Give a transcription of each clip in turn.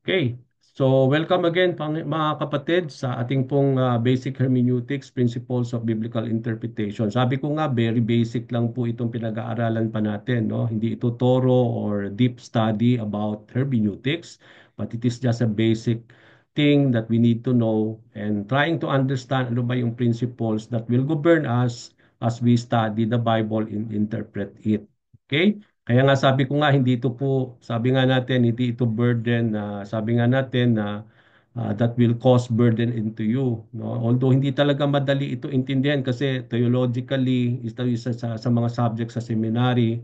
Okay. So, welcome again mga kapatid sa ating pong Basic Hermeneutics, Principles of Biblical Interpretation. Sabi ko nga, very basic lang po itong pinag-aaralan pa natin, no? Hindi ito thorough or deep study about hermeneutics, but it is just a basic thing that we need to know and trying to understand ano ba yung principles that will govern us as we study the Bible and interpret it. Okay? Kaya nga sabi ko nga hindi ito po, sabi nga natin hindi ito burden na sabi nga natin na that will cause burden into you, no? Although hindi talaga madali ito intindihan kasi theologically ito isa sa mga subjects sa seminary.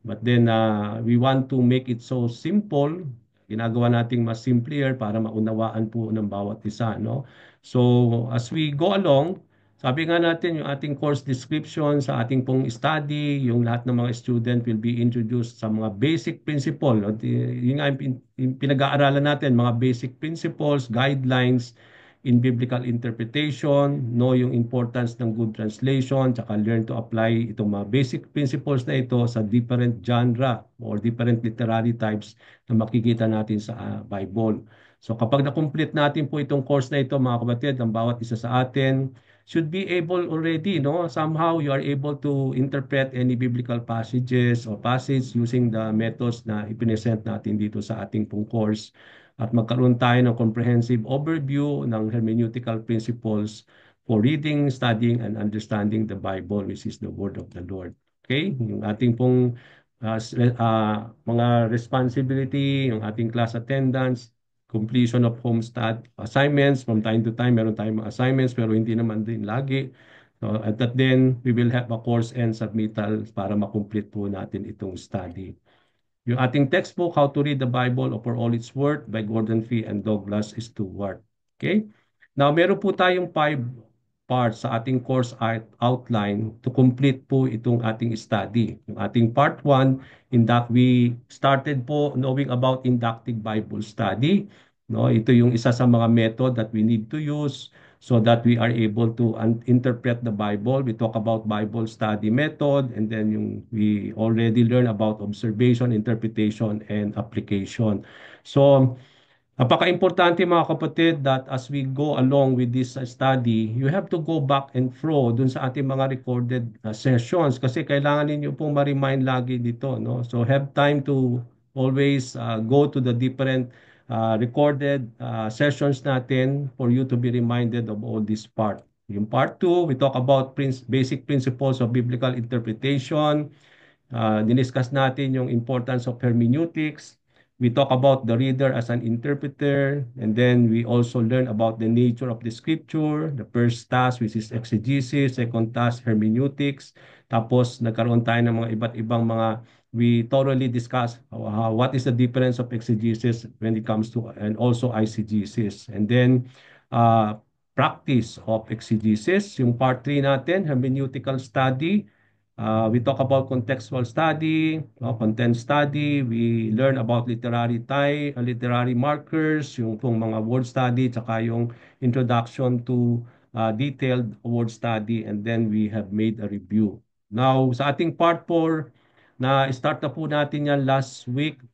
But then we want to make it so simple, ginagawa nating mas simpler para maunawaan po ng bawat isa, no? So as we go along, sabi nga natin, yung ating course description sa ating pong study, yung lahat ng mga student will be introduced sa mga basic principle. At yung nga yung pinag-aaralan natin, mga basic principles, guidelines in biblical interpretation, know yung importance ng good translation, tsaka learn to apply itong mga basic principles na ito sa different genre or different literary types na makikita natin sa Bible. So kapag na-complete natin po itong course na ito, mga kapatid, ang bawat isa sa atin, should be able already, no? Somehow you are able to interpret any biblical passages or passage using the methods na ipinesent natin dito sa ating pong course. At magkaroon tayo ng comprehensive overview ng hermeneutical principles for reading, studying, and understanding the Bible, which is the Word of the Lord. Okay? Yung ating pong mga responsibility, yung ating class attendance, completion of homestat assignments. From time to time, meron tayong mga assignments pero hindi naman din lagi. So, at that then, we will have a course and submittal para makomplete po natin itong study. Yung ating textbook, How to Read the Bible or For All Its Worth by Gordon Fee and Douglas Stewart. Okay? Now, meron po tayong 5 parts sa ating course outline to complete po itong ating study. Yung ating part 1, in that we started po knowing about inductive Bible study. No, ito yung isa sa mga method that we need to use so that we are able to interpret the Bible. We talk about Bible study method, and then we already learn about observation, interpretation, and application. So, napaka-importante mga kapatid that as we go along with this study, you have to go back and fro dun sa ating mga recorded sessions kasi kailangan ninyo pong ma-remind lagi dito, no? So have time to always go to the different recorded sessions natin for you to be reminded of all this part. Yung part 2, we talk about basic principles of biblical interpretation. Diniscuss natin yung importance of hermeneutics. We talk about the reader as an interpreter, and then we also learn about the nature of the scripture, the first task which is exegesis, second task hermeneutics. Tapos nagkaroon tayo ng mga iba't ibang we thoroughly discuss what is the difference of exegesis when it comes to and also eisegesis. And then practice of exegesis, yung part 3 natin, hermeneutical study. We talk about contextual study, content study. We learn about literary markers, yung pong mga word study, tsaka yung introduction to detailed word study, and then we have made a review. Now, sa ating part 4, na-start na po natin yan last week,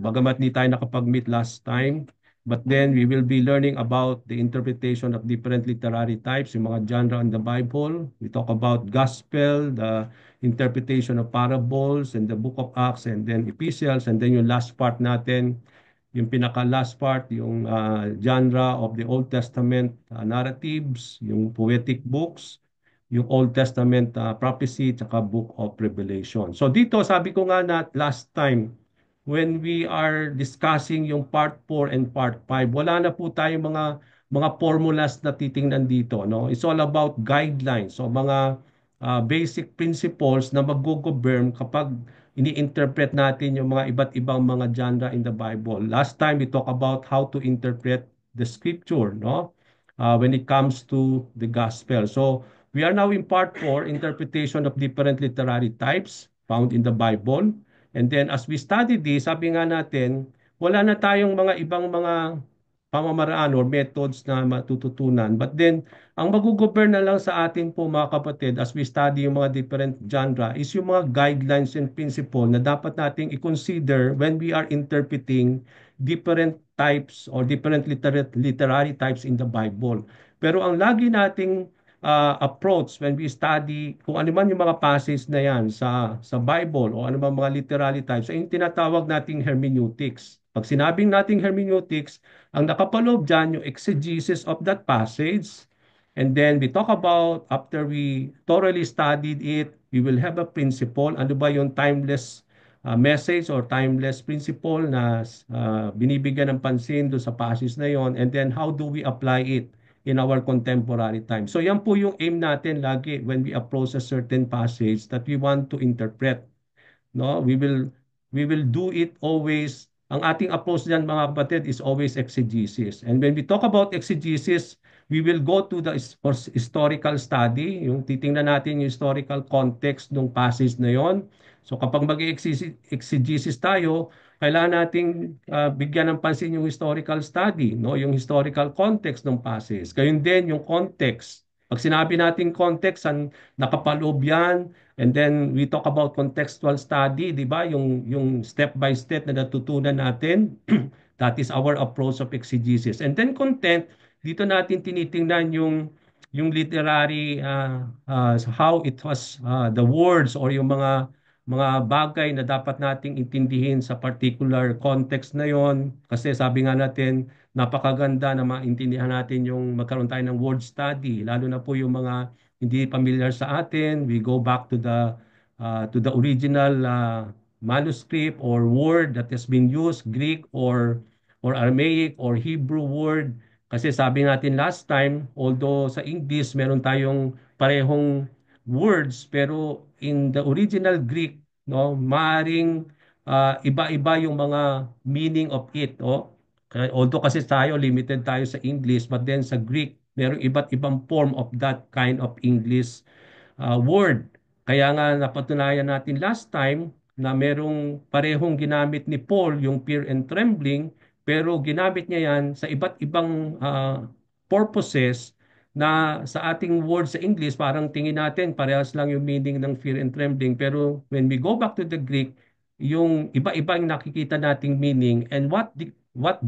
bagamat di tayo nakapag-meet last time. But then we will be learning about the interpretation of different literary types, yung mga genre in the Bible. We talk about gospel, the interpretation of parables, and the book of Acts, and then epistles, and then yung last part natin, yung pinaka-last part, yung genre of the Old Testament narratives, yung poetic books, yung Old Testament prophecy, tsaka book of Revelation. So dito, sabi ko nga na last time, when we are discussing yung part 4 and part 5, wala na po tayong mga formulas na titingnan dito, no? It's all about guidelines, so mga basic principles na mag-govern kapag ini-interpret natin yung mga iba't ibang mga genre in the Bible. Last time we talk about how to interpret the scripture, no? When it comes to the gospel. So we are now in part 4, interpretation of different literary types found in the Bible. And then as we study this, sabi nga natin, wala na tayong mga ibang mga pamamaraan or methods na matututunan. But then, ang magugovern na lang sa atin po mga kapatid as we study yung mga different genre is yung mga guidelines and principle na dapat nating i-consider when we are interpreting different types or different literary types in the Bible. Pero ang lagi nating approach when we study kung ano man yung mga passage na yan sa Bible o ano man mga literary types ay yung tinatawag nating hermeneutics. Pag sinabing nating hermeneutics, ang nakapaloob dyan yung exegesis of that passage, and then we talk about after we thoroughly studied it, we will have a principle. Ano ba yung timeless message or timeless principle na binibigyan ng pansin do sa passage na yon, and then how do we apply it in our contemporary time. So yan po yung aim natin lagi when we approach a certain passage that we want to interpret. No, we will do it always. Ang ating approach diyan mga kapatid is always exegesis. And when we talk about exegesis, we will go to the historical study, yung titingnan natin yung historical context ng passage na yon. So kapag mag-exegesis tayo, kailangan nating bigyan ng pansin yung historical study, no, yung historical context ng passage. Gayun din yung context. Pag sinabi natin context, nakapaloob yan. And then we talk about contextual study, 'di ba? Yung step by step na natutunan natin. That is our approach of exegesis. And then content, dito natin tinitingnan yung literary how it was the words or yung mga bagay na dapat nating intindihin sa particular context na yon. Kasi sabi nga natin, napakaganda na maintindihan natin yung magkaroon tayo ng word study, lalo na po yung mga hindi familiar sa atin. We go back to the original manuscript or word that has been used, Greek or Aramaic or Hebrew word. Kasi sabi natin last time, although sa English meron tayong parehong words, pero in the original Greek, no, maaring iba-iba yung mga meaning of it, oh. Although kasi tayo limited tayo sa English, but then sa Greek merong iba't ibang form of that kind of English word. Kaya nga napatunayan natin last time na merong parehong ginamit ni Paul yung fear and trembling, pero ginamit niya yan sa iba't ibang purposes na sa ating word sa English parang tingin natin parehas lang yung meaning ng fear and trembling, pero when we go back to the Greek, yung iba-ibang nakikita nating meaning, and what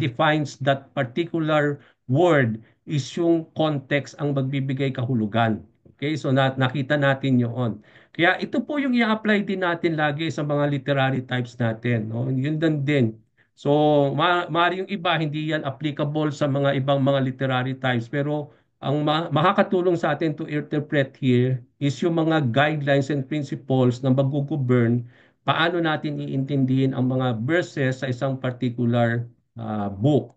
defines that particular word is yung context ang magbibigay kahulugan. Okay, so nakita natin yun. Kaya ito po yung i-apply din natin lagi sa mga literary types natin. No? Yun din. So, maaari yung iba, hindi yan applicable sa mga ibang mga literary types. Pero ang makakatulong sa atin to interpret here is yung mga guidelines and principles na mag-govern paano natin iintindihin ang mga verses sa isang particular book.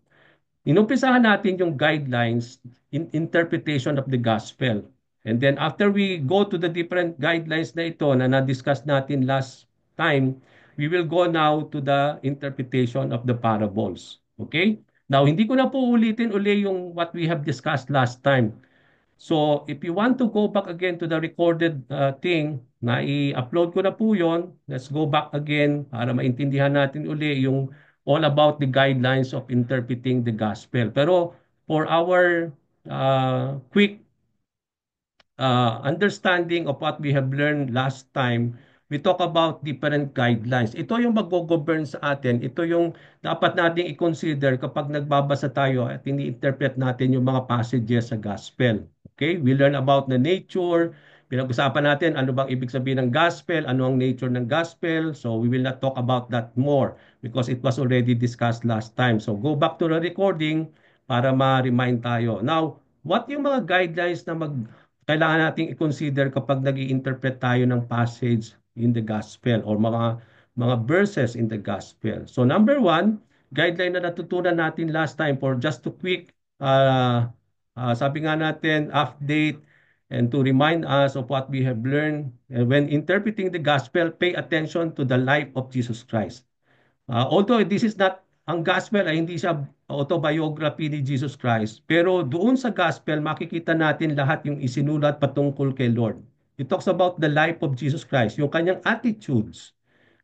Inumpisahan natin yung guidelines in interpretation of the gospel. And then after we go to the different guidelines na ito na na-discuss natin last time, we will go now to the interpretation of the parables. Okay? Now, hindi ko na po ulitin uli yung what we have discussed last time. So, if you want to go back again to the recorded thing, na i-upload ko na po yon. Let's go back again para maintindihan natin uli yung all about the guidelines of interpreting the gospel. Pero for our quick understanding of what we have learned last time, we talk about different guidelines. Ito yung mag-govern sa atin. Ito yung dapat nating i-consider kapag nagbabasa tayo at ini-interpret natin yung mga passages sa gospel. Okay? We learn about the nature. Pinag-usapan natin ano bang ibig sabihin ng gospel, ano ang nature ng gospel. So we will not talk about that more because it was already discussed last time. So go back to the recording para ma-remind tayo. Now, what yung mga guidelines na kailangan nating i-consider kapag nag interpret tayo ng passage in the gospel or mga verses in the gospel. So number one, guideline na natutunan natin last time for just to quick, sabi nga natin, update and to remind us of what we have learned. When interpreting the gospel, pay attention to the life of Jesus Christ. Although this is not, ang gospel ay hindi siya autobiography ni Jesus Christ, pero doon sa gospel makikita natin lahat yung isinulat patungkol kay Lord. It talks about the life of Jesus Christ, yung kanyang attitudes,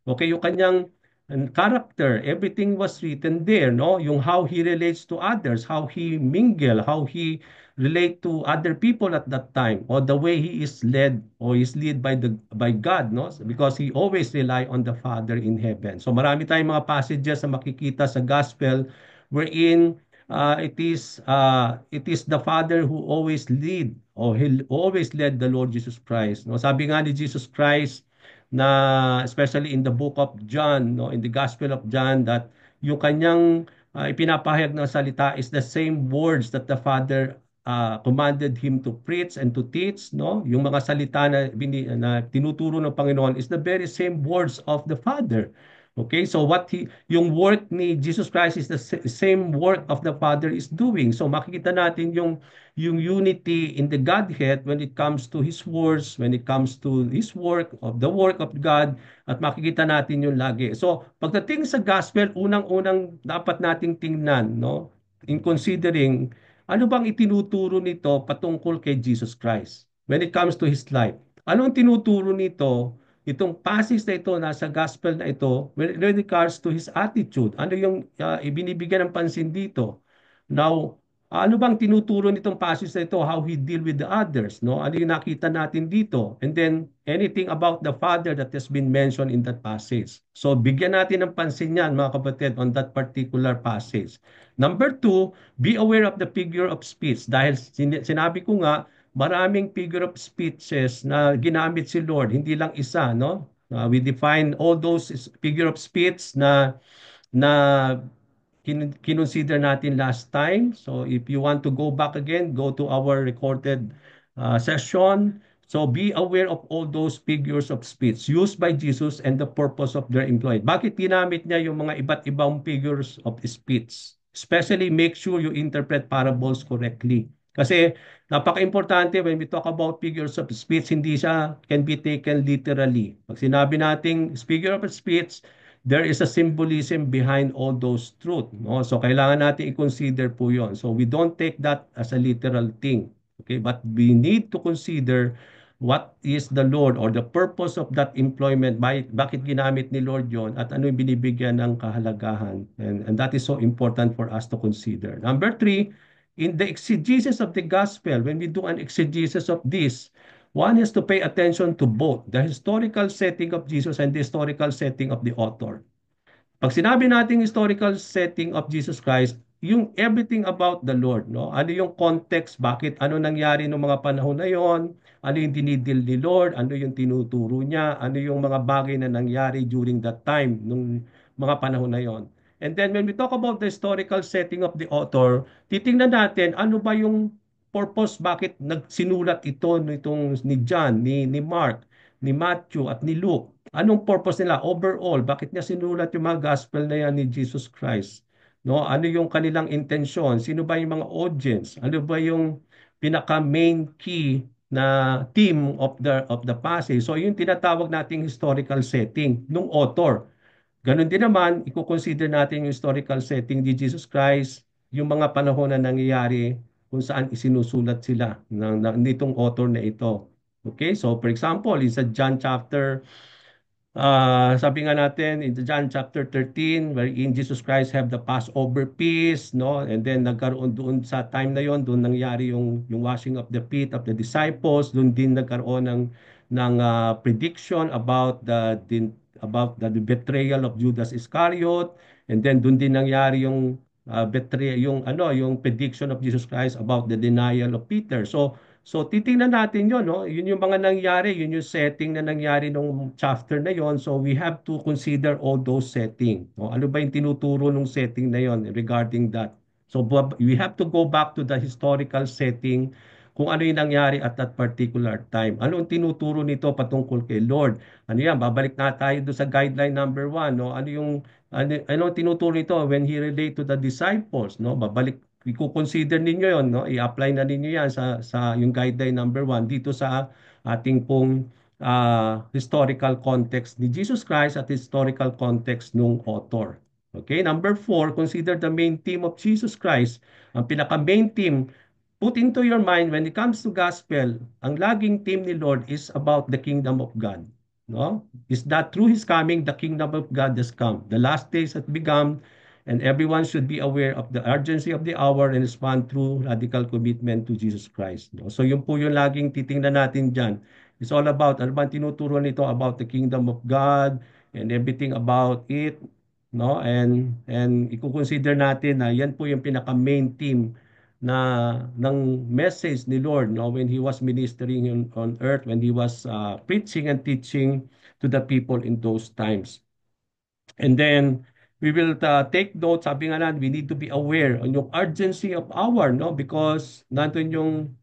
okay, yung kanyang and character. Everything was written there, no? Yung how he relates to others, how he mingle, how he relate to other people at that time, or the way he is led or is led by God, no? Because he always rely on the Father in heaven. So marami tayong mga passages na makikita sa gospel wherein it is the Father who always lead, or he always led the Lord Jesus Christ. No, sabi nga ni Jesus Christ na especially in the book of John, no, in the Gospel of John, that yung kanyang ipinapahayag ng salita is the same words that the Father commanded him to preach and to teach, no? Yung mga salita na tinuturo ng Panginoon is the very same words of the Father. Okay, so yung work ni Jesus Christ is the same work of the Father is doing. So makikita natin yung unity in the Godhead when it comes to His words, when it comes to His work, of the work of God, at makikita natin yung lagi. So pagdating sa gospel, unang-unang dapat nating tingnan, no, in considering ano bang itinuturo nito patungkol kay Jesus Christ when it comes to His life. Ano ang tinuturo nito? Itong passage na ito, nasa gospel na ito, when regards to his attitude, ano yung ibinibigyan ng pansin dito? Now, ano bang tinuturo nitong passage na ito? How he deal with the others, no? Ano yung nakita natin dito? And then, anything about the Father that has been mentioned in that passage. So, bigyan natin ng pansin yan, mga kapatid, on that particular passage. Number two, be aware of the figure of speech. Dahil sinabi ko nga, maraming figure of speeches na ginamit si Lord, hindi lang isa, no? We define all those figure of speech na kinonsider natin last time. So if you want to go back again, go to our recorded session. So be aware of all those figures of speech used by Jesus and the purpose of their employment. Bakit ginamit niya yung mga iba't ibang figures of speech? Especially make sure you interpret parables correctly. Kasi napaka-importante when we talk about figures of speech, hindi siya can be taken literally. Pag sinabi nating figure of speech, there is a symbolism behind all those truth, no? So kailangan natin i-consider po 'yon. So we don't take that as a literal thing. Okay? But we need to consider what is the Lord or the purpose of that employment. Bakit ginamit ni Lord 'yon at ano yung binibigyan ng kahalagahan. And that is so important for us to consider. Number three, in the exegesis of the gospel, when we do an exegesis of this, one has to pay attention to both the historical setting of Jesus and the historical setting of the author. Pag sinabi nating historical setting of Jesus Christ, yung everything about the Lord, no? Ano yung context, bakit, ano nangyari noong mga panahon na yon, ano yung dinidil ni Lord, ano yung tinuturo niya, ano yung mga bagay na nangyari during that time, nung mga panahon na yon. And then when we talk about the historical setting of the author, titingnan natin ano ba yung purpose, bakit nagsinulat ito nitong ni John, ni Mark, ni Matthew at ni Luke. Anong purpose nila overall? Bakit niya sinulat yung mga gospel na yan ni Jesus Christ? No, ano yung kanilang intensyon? Sino ba yung mga audience? Ano ba yung pinaka main key na theme of the passage? So yung tinatawag nating historical setting ng author. Ganon din naman, i-consider natin yung historical setting ni Jesus Christ, yung mga panahon na nangyayari kung saan isinusulat sila nitong author na ito. Okay, so for example, in sa John chapter sabi nga natin in John chapter 13 wherein Jesus Christ have the Passover feast, no? And then nagkaroon doon sa time na yon, doon nangyari yung washing of the feet of the disciples, doon din nagkaroon ng prediction about the betrayal of Judas Iscariot, and then doon din nangyari yung prediction of Jesus Christ about the denial of Peter. So titingnan natin 'yon, no? Yun yung mga nangyari, yun yung setting na nangyari nung chapter na 'yon. So we have to consider all those setting. No? Ano ba yung tinuturo nung setting na 'yon regarding that? So we have to go back to the historical setting kung ano yung nangyari at that particular time. Ano ang tinuturo nito patungkol kay Lord? Ano yan? Babalik na tayo doon sa guideline number 1, no? Ano ang tinuturo nito when he relate to the disciples, no? Babalik i-consider ninyo yon, no? I-apply na ninyo yan sa yung guideline number 1 dito sa ating pong historical context ni Jesus Christ at historical context nung author. Okay, number 4, consider the main theme of Jesus Christ. Ang pinaka-main theme, put into your mind when it comes to gospel, ang laging theme ni Lord is about the kingdom of God. no? Is that through his coming, the kingdom of God has come. The last days have begun, and everyone should be aware of the urgency of the hour and respond through radical commitment to Jesus Christ. No? So yun po yung laging titingnan natin dyan. It's all about, ano ba ang tinuturo nito about the kingdom of God and everything about it, no? And i-consider natin na yan po yung pinaka main theme ng message ni Lord, no, when he was ministering on earth, when he was preaching and teaching to the people in those times. And then we will take note, sabi nga natin, we need to be aware on yung urgency of hour, no? Because nandun yung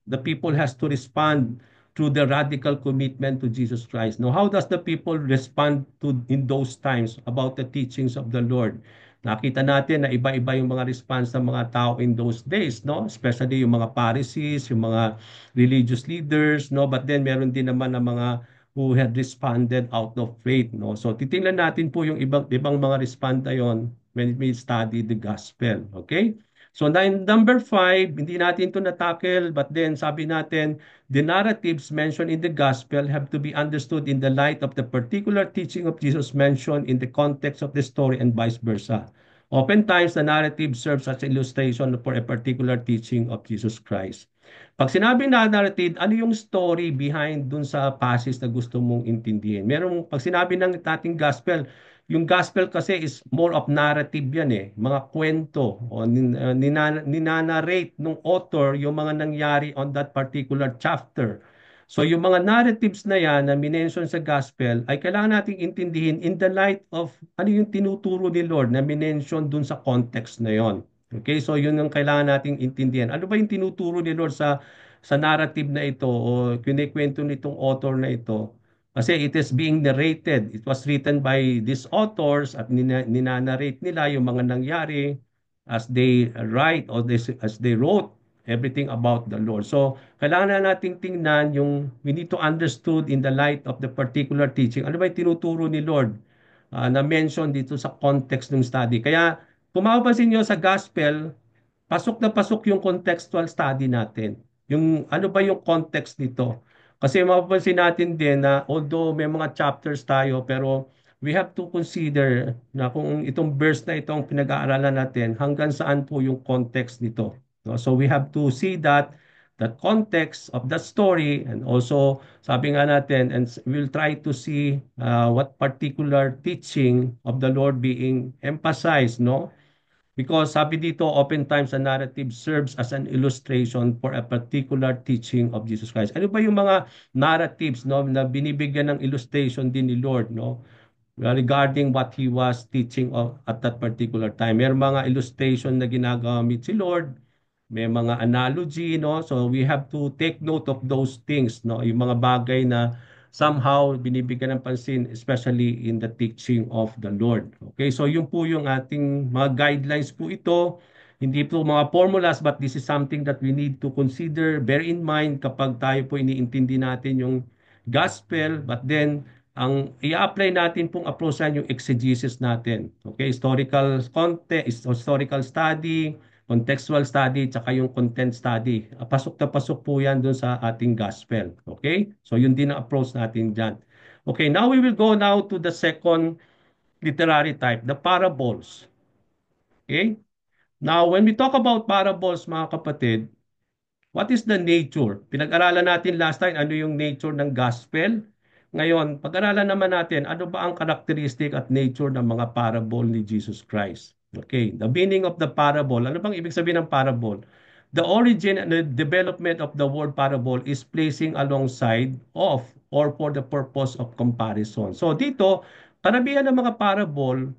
the people has to respond through the radical commitment to Jesus Christ. Now, how does the people respond to in those times about the teachings of the Lord? Nakita natin na iba-iba yung mga response ng mga tao in those days, no? Especially yung mga Pharisees, yung mga religious leaders, no? But then meron din naman ng mga who had responded out of faith, no? So titingnan natin po yung ibang mga respond yon when we study the gospel, okay? So number 5, hindi natin to na-tackle, but then sabi natin, the narratives mentioned in the gospel have to be understood in the light of the particular teaching of Jesus mentioned in the context of the story and vice versa. Oftentimes, the narrative serves as illustration for a particular teaching of Jesus Christ. Pag sinabing na narrative, ano yung story behind dun sa passage na gusto mong intindihin? Pag sinabi ng ating gospel, yung gospel kasi is more of narrative yan eh. Mga kwento o ninanarrate ng author yung mga nangyari on that particular chapter. So yung mga narratives na yan na minention sa gospel ay kailangan nating intindihin in the light of ano yung tinuturo ni Lord na minention dun sa context na yon. Okay, so yun ang kailangan nating intindihan. Ano ba yung tinuturo ni Lord sa narrative na ito o kinikwento nitong author na ito? Kasi it is being narrated. It was written by these authors at ninanarrate nila yung mga nangyari as they write or as they wrote everything about the Lord. So, kailangan na nating tingnan yung we need to understood in the light of the particular teaching. Ano ba yung tinuturo ni Lord na mention dito sa context ng study? Kaya, kung mapapansin nyo sa gospel, pasok na pasok yung contextual study natin. Yung ano ba yung context nito? Kasi mapapansin natin din na although may mga chapters tayo, pero we have to consider na kung itong verse na itong pinag-aaralan natin, hanggang saan po yung context nito. No? So we have to see that the context of the story, and also sabi nga natin, and we'll try to see what particular teaching of the Lord being emphasized, no? Because sabi dito, oftentimes a narrative serves as an illustration for a particular teaching of Jesus Christ. Ano ba yung mga narratives, no, na binibigyan ng illustration din ni Lord, no? Regarding what he was teaching at that particular time. May mga illustration na ginagamit si Lord, may mga analogy, no? So we have to take note of those things, no? Yung mga bagay na somehow binibigyan ng pansin, especially in the teaching of the Lord. Okay, so yun po yung ating mga guidelines po ito. Hindi po mga formulas, but this is something that we need to consider, bear in mind kapag tayo po iniintindi natin yung gospel, but then ang i-apply natin pong approach yung exegesis natin. Okay, historical context, historical study, contextual study, tsaka yung content study. Pasok na pasok po yan dun sa ating gospel. Okay? So yun din ang approach natin dyan. Okay, now we will go now to the second literary type, the parables. Okay? Now, when we talk about parables, mga kapatid, what is the nature? Pinag-aralan natin last time ano yung nature ng gospel. Ngayon, pag-aralan naman natin ano ba ang characteristic at nature ng mga parable ni Jesus Christ. Okay, the meaning of the parable. Ano bang ibig sabihin ng parable? The origin and the development of the word parable is placing alongside of or for the purpose of comparison. So dito, karamihan ng mga parable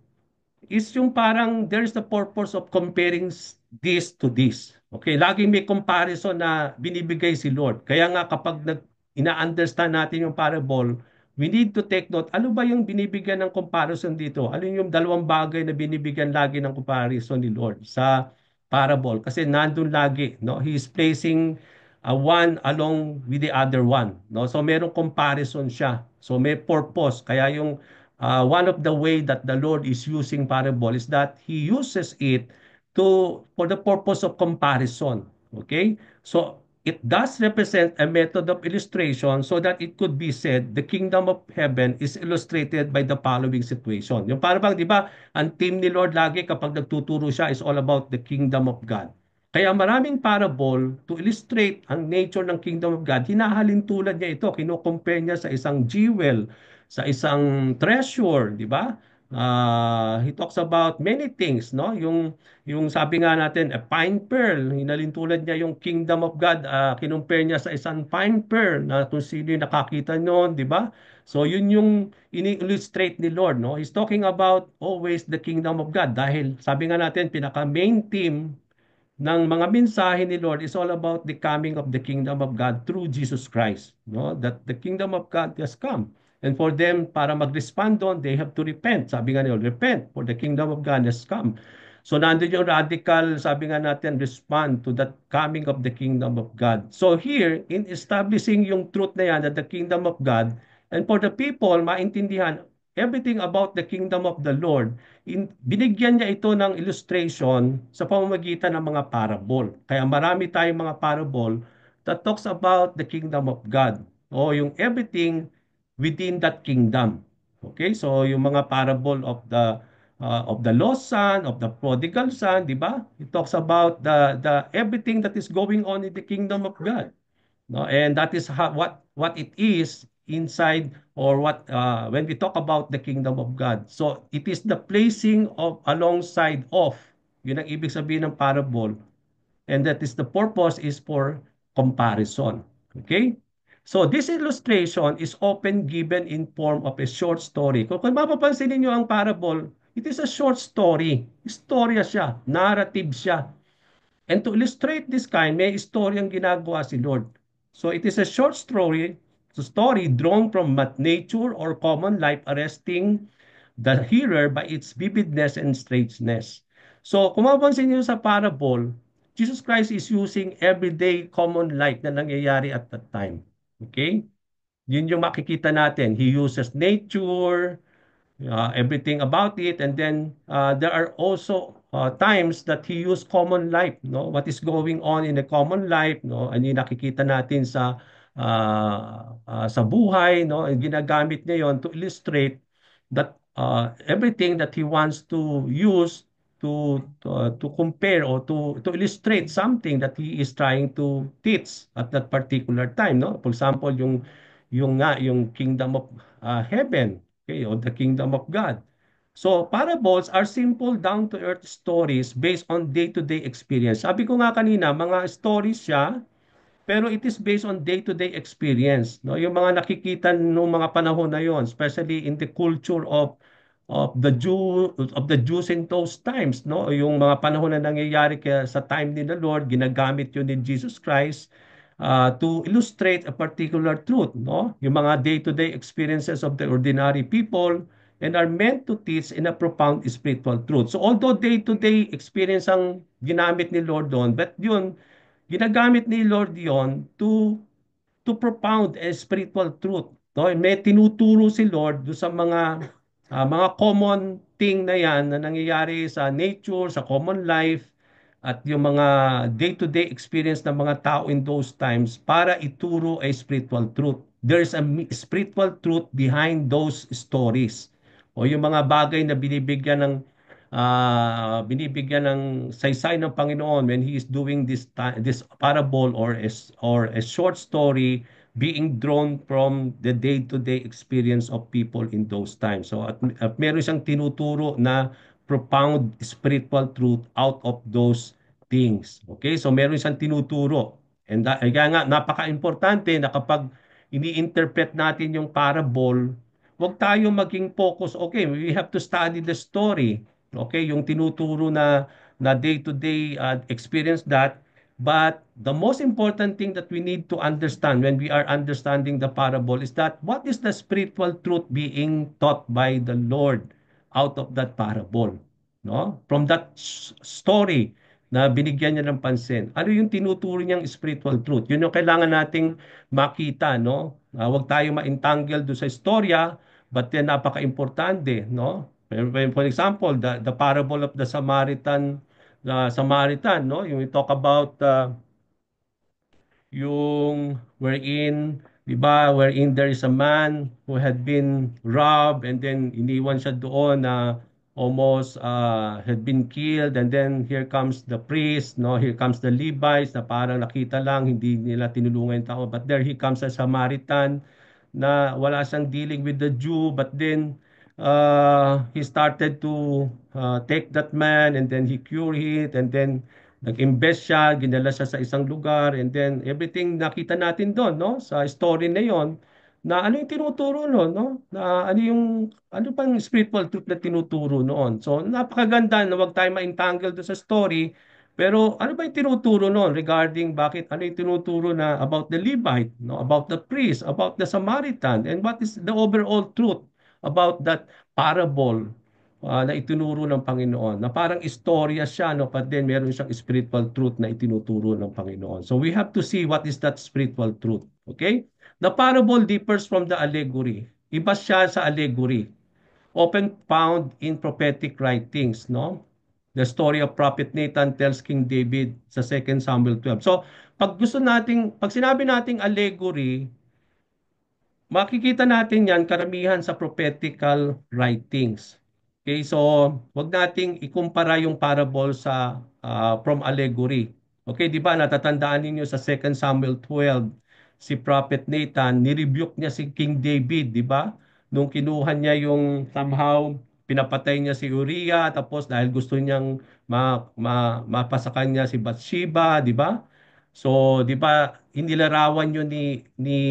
is yung parang there's the purpose of comparing this to this. Okay, laging may comparison na binibigay si Lord. Kaya nga kapag ina-understand natin yung parable, we need to take note, ano ba yung binibigyan ng comparison dito? Ano yung dalawang bagay na binibigyan lagi ng comparison ni Lord sa parable? Kasi nandun lagi, no? He is placing one along with the other one, no? So merong comparison siya. So may purpose. Kaya yung one of the way that the Lord is using parable is that He uses it for the purpose of comparison. Okay? So it does represent a method of illustration so that it could be said the kingdom of heaven is illustrated by the following situation. Yung parang bang, di ba, ang theme ni Lord lagi kapag nagtuturo siya is all about the kingdom of God. Kaya maraming parable to illustrate ang nature ng kingdom of God. Hinahalin tulad niya ito, kino-compare niya sa isang jewel, sa isang treasure, di ba? He talks about many things, no? Yung sabi nga natin, a fine pearl, hinalintulad niya yung kingdom of God, kinumpare niya sa isang fine pearl na kung sino yung nakakita noon, di ba? So yun yung ini-illustrate ni Lord, no? He's talking about always the kingdom of God dahil sabi nga natin, pinaka main theme ng mga mensahe ni Lord is all about the coming of the kingdom of God through Jesus Christ. No? That the kingdom of God has come. And for them, para mag-respond doon, they have to repent. Sabi nga nila, repent for the kingdom of God has come. So nandun yung radical, sabi nga natin, respond to that coming of the kingdom of God. So here, in establishing yung truth na yan, that the kingdom of God, and for the people, maintindihan everything about the kingdom of the Lord, binigyan niya ito ng illustration sa pamamagitan ng mga parable. Kaya marami tayong mga parable that talks about the kingdom of God o yung everything within that kingdom. Okay? So yung mga parable of the lost son, of the prodigal son, di ba? It talks about the everything that is going on in the kingdom of God. No? And that is what it is inside or what when we talk about the kingdom of God. So it is the placing of alongside of. Yun ang ibig sabihin ng parable. And that is the purpose is for comparison. Okay? So this illustration is often given in form of a short story. Kung mapapansin niyo ang parable, it is a short story. Istorya siya, narrative siya. And to illustrate this kind, may istoryang ginagawa si Lord. So it is a short story drawn from nature or common life, arresting the hearer by its vividness and strangeness. So kung mapapansin niyo sa parable, Jesus Christ is using everyday common life na nangyayari at that time. Okay? Yun yung makikita natin. He uses nature, everything about it, and then there are also times that he used common life, no, what is going on in the common life, no, ano yung nakikita natin sa buhay, no, and ginagamit niya yon to illustrate that everything that he wants to use to compare or to illustrate something that he is trying to teach at that particular time, no, for example yung kingdom of heaven. Okay, o the kingdom of God. So, parables are simple, down-to-earth stories based on day-to-day experience. Sabi ko nga kanina, mga stories siya, pero it is based on day-to-day experience. No? Yung mga nakikita noong mga panahon na yon, especially in the culture of the Jews in those times, no? Yung mga panahon na nangyayari kaya sa time ni the Lord, ginagamit yun ni Jesus Christ to illustrate a particular truth, no? Yung mga day-to-day experiences of the ordinary people and are meant to teach in a profound spiritual truth. So although day-to-day experience ang ginamit ni Lord doon, but yun, ginagamit ni Lord yon to propound a spiritual truth. No? May tinuturo si Lord do sa mga common thing na yan na nangyayari sa nature, sa common life, at yung mga day-to-day experience ng mga tao in those times para ituro a spiritual truth. There's a spiritual truth behind those stories. O yung mga bagay na binibigyan ng saysay ng Panginoon when He is doing this parable or a short story being drawn from the day-to-day experience of people in those times. So at meron siyang tinuturo na profound spiritual truth out of those things. Okay? So meron siyang tinuturo. And kaya nga napaka-importante na kapag ini-interpret natin yung parable, huwag tayong maging focus. Okay, we have to study the story. Okay, yung tinuturo na day-to-day experience that. But the most important thing that we need to understand when we are understanding the parable is that what is the spiritual truth being taught by the Lord out of that parable? No? From that story na binigyan niya ng pansin. Ano yung tinuturo niyang spiritual truth? Yun yung kailangan nating makita, no? Huwag tayo ma-entangle do sa istorya, but then napaka-importante, no? For example, the parable of the Samaritan, no? Yung we talk about yung wherein, di ba, wherein there is a man who had been robbed and then iniwan siya doon na almost had been killed, and then here comes the priest, no, here comes the Levites na parang nakita lang, hindi nila tinulungan yung tao, but there he comes a Samaritan na wala siyang dealing with the Jew, but then he started to take that man and then he cured it, and then nag-invest siya, ginala siya sa isang lugar, and then everything nakita natin doon, no? Sa story na yon, na ano yung tinuturo noon, no? Na ano pang spiritual truth na tinuturo noon. So, napakaganda na wag tayo ma-entangle doon sa story, pero ano ba yung tinuturo noon regarding bakit ano yung tinuturo na about the Levite, no? About the priest, about the Samaritan, and what is the overall truth about that parable na itinuro ng Panginoon, na parang istorya siya, no? But then meron siyang spiritual truth na itinuturo ng Panginoon. So we have to see what is that spiritual truth. Okay? The parable differs from the allegory. Iba siya sa allegory. Often found in prophetic writings, no? The story of Prophet Nathan tells King David sa 2 Samuel 12. So, pag sinabi nating allegory, makikita natin yan karamihan sa prophetical writings. Okay, so wag nating ikumpara yung parable sa from allegory. Okay, di ba natatandaan ninyo sa 2 Samuel 12, si Prophet Nathan, nirebuke niya si King David, di ba? Nung kinuha niya yung somehow pinapatay niya si Uriah, tapos dahil gusto niyang mapasakan niya si Bathsheba, di ba? So, di ba, inilarawan yun ni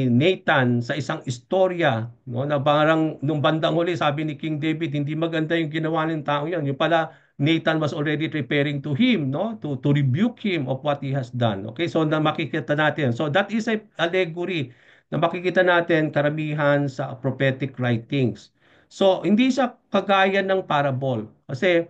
Nathan sa isang istorya, no? Na parang nung bandang huli, sabi ni King David, hindi maganda yung ginawa ng tao yan. Yung pala, Nathan was already preparing to him, no? To rebuke him of what he has done. Okay, so na makikita natin. So, that is a allegory na makikita natin karamihan sa prophetic writings. So, hindi siya kagaya ng parable. Kasi,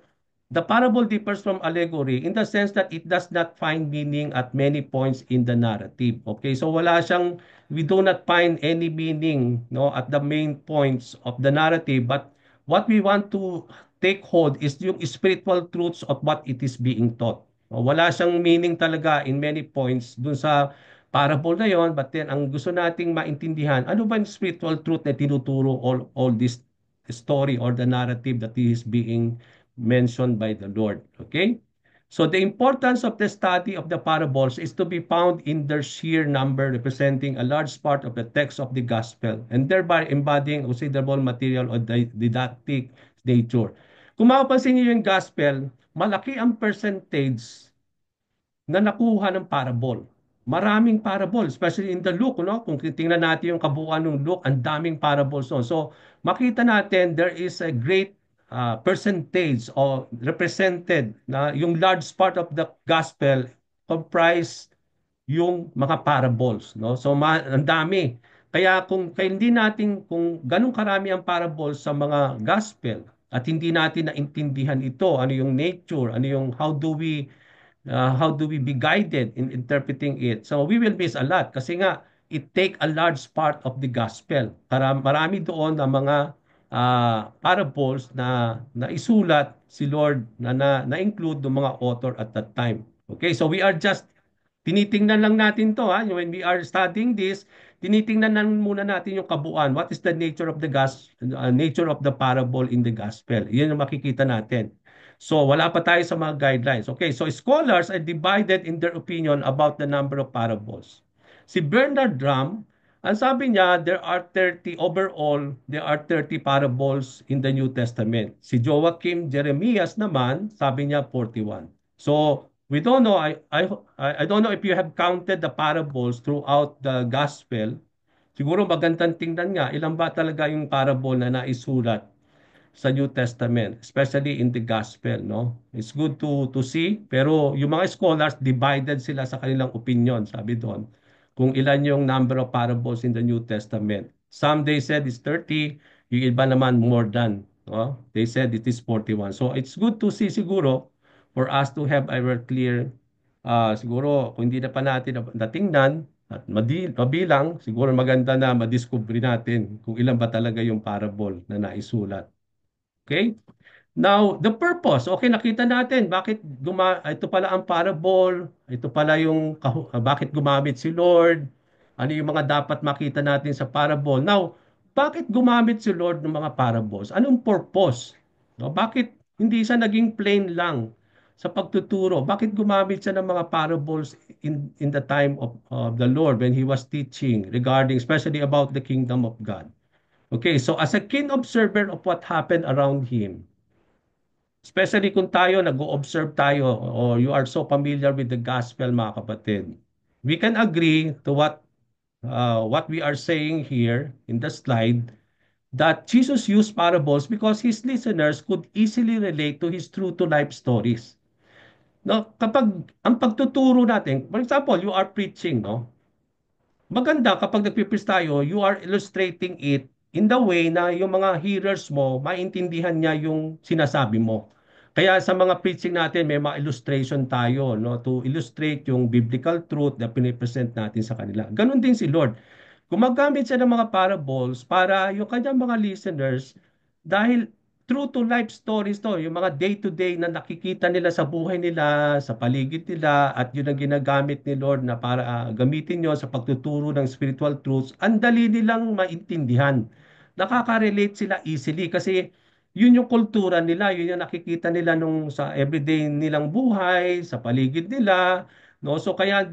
the parable differs from allegory in the sense that it does not find meaning at many points in the narrative. Okay, so we do not find any meaning, no, at the main points of the narrative, but what we want to take hold is yung spiritual truths of what it is being taught. Wala siyang meaning talaga in many points dun sa parable na yon, but then ang gusto nating maintindihan, ano ba yung spiritual truth na tinuturo all this story or the narrative that is being mentioned by the Lord. Okay? So the importance of the study of the parables is to be found in their sheer number, representing a large part of the text of the gospel, and thereby embodying considerable material of the didactic nature. Kung mapapansin niyo yung gospel, malaki ang percentage na nakuha ng parable. Maraming parable, especially in the Luke, no? Kung tingnan natin yung kabuuan ng Luke, ang daming parables no? So, makita natin there is a great percentage or represented na yung large part of the gospel comprise yung mga parables, no? So, ang dami. Kaya hindi natin kung ganun karami ang parables sa mga gospel at hindi natin naintindihan ito, ano yung nature, ano yung how do we be guided in interpreting it? So we will miss a lot kasi nga it take a large part of the gospel. Marami doon na mga parables na isulat si Lord na-include ng mga author at that time. Okay, so we are just tinitingnan lang natin to ha. When we are studying this, tinitingnan lang muna natin yung kabuuan. What is the nature of the nature of the parable in the gospel? Yan yung makikita natin. So, wala pa tayo sa mga guidelines. Okay, so scholars are divided in their opinion about the number of parables. Si Bernard Drum, ang sabi niya, there are 30 parables in the New Testament. Si Joachim Jeremias naman, sabi niya 41. So, we don't know, I don't know if you have counted the parables throughout the gospel. Siguro magandang tingnan nga, ilan ba talaga yung parable na naisulat sa New Testament, especially in the gospel, no? It's good to see, pero yung mga scholars divided sila sa kanilang opinion, sabi doon, kung ilan yung number of parables in the New Testament. Some they said it's 30, yung iba naman more than, no? They said it is 41. So it's good to see siguro for us to have our clear siguro kung hindi na pa natin natingnan at mabilang, siguro maganda na madiscover natin kung ilan ba talaga yung parable na naisulat. Okay? Now, the purpose, okay, nakita natin bakit ito pala ang parable, ito pala yung bakit gumamit si Lord, ano yung mga dapat makita natin sa parable. Now, bakit gumamit si Lord ng mga parables? Anong purpose? No, bakit hindi siya naging plain lang sa pagtuturo? Bakit gumamit siya ng mga parables in the time of the Lord when he was teaching regarding especially about the kingdom of God? Okay, so as a keen observer of what happened around him, especially kung tayo, nag-o-observe tayo, or you are so familiar with the gospel, mga kapatid. We can agree to what we are saying here in the slide, that Jesus used parables because his listeners could easily relate to his true-to-life stories. No, kapag ang pagtuturo natin, for example, you are preaching, no? Maganda kapag nagpipis tayo, you are illustrating it in the way na yung mga hearers mo, maintindihan niya yung sinasabi mo. Kaya sa mga preaching natin, may mga illustration tayo, no, to illustrate yung biblical truth na pinipresent natin sa kanila. Ganon din si Lord. Gumagamit siya ng mga parables para yung kanyang mga listeners, dahil true to life stories to, yung mga day-to-day na nakikita nila sa buhay nila, sa paligid nila, at yun ang ginagamit ni Lord na para gamitin nyo sa pagtuturo ng spiritual truths, ang dali nilang maintindihan. Nakaka-relate sila easily kasi yun yung kultura nila, yun yung nakikita nila nung sa everyday nilang buhay, sa paligid nila, no? So kaya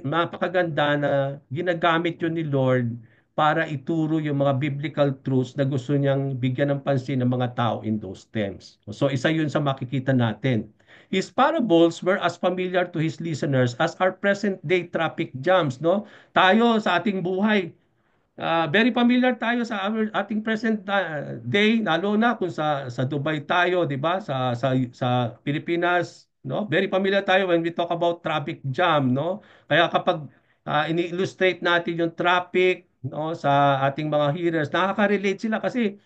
mapakaganda na ginagamit yun ni Lord para ituro yung mga biblical truths na gusto niyang bigyan ng pansin ng mga tao in those times. So isa yun sa makikita natin. His parables were as familiar to his listeners as our present day traffic jams, no? Tayo sa ating buhay, very familiar tayo sa ating present day, lalo na kung sa Dubai tayo, 'di ba? Sa Pilipinas, no? Very familiar tayo when we talk about traffic jam, no? Kaya kapag ini-illustrate natin yung traffic, no, sa ating mga hearers, nakaka-relate sila kasi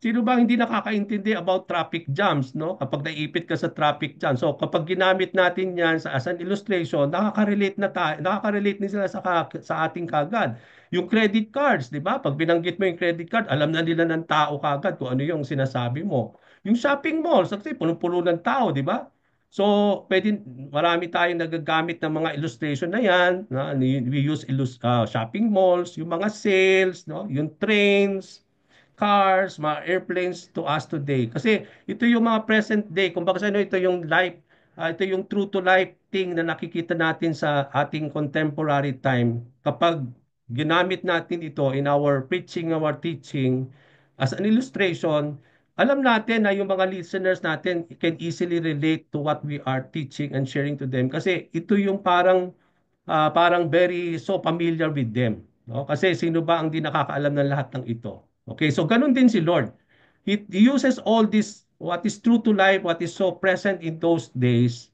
sino ba hindi nakakaintindi about traffic jams, no? Kapag naiipit ka sa traffic jam. So kapag ginamit natin 'yan as an illustration, nakaka-relate na tayo, nakaka-relate din sila sa ating kagad. Yung credit cards, 'di ba? Pag binanggit mo yung credit card, alam na nila ng tao kagad kung ano yung sinasabi mo. Yung shopping malls, kasi punong-puno ng tao, 'di ba? So, marami tayong nagagamit ng mga illustration na 'yan, na we use shopping malls, yung mga sales, no? Yung trains, cars, mga airplanes to us today. Kasi ito yung mga present day. Kung baka sa ano, ito yung life, ito yung true to life thing na nakikita natin sa ating contemporary time. Kapag ginamit natin ito in our preaching, our teaching, as an illustration, alam natin na yung mga listeners natin can easily relate to what we are teaching and sharing to them. Kasi ito yung parang very so familiar with them. No? Kasi sino ba ang di nakakaalam ng lahat ng ito? Okay, so ganun din si Lord. He uses all this, what is true to life, what is so present in those days,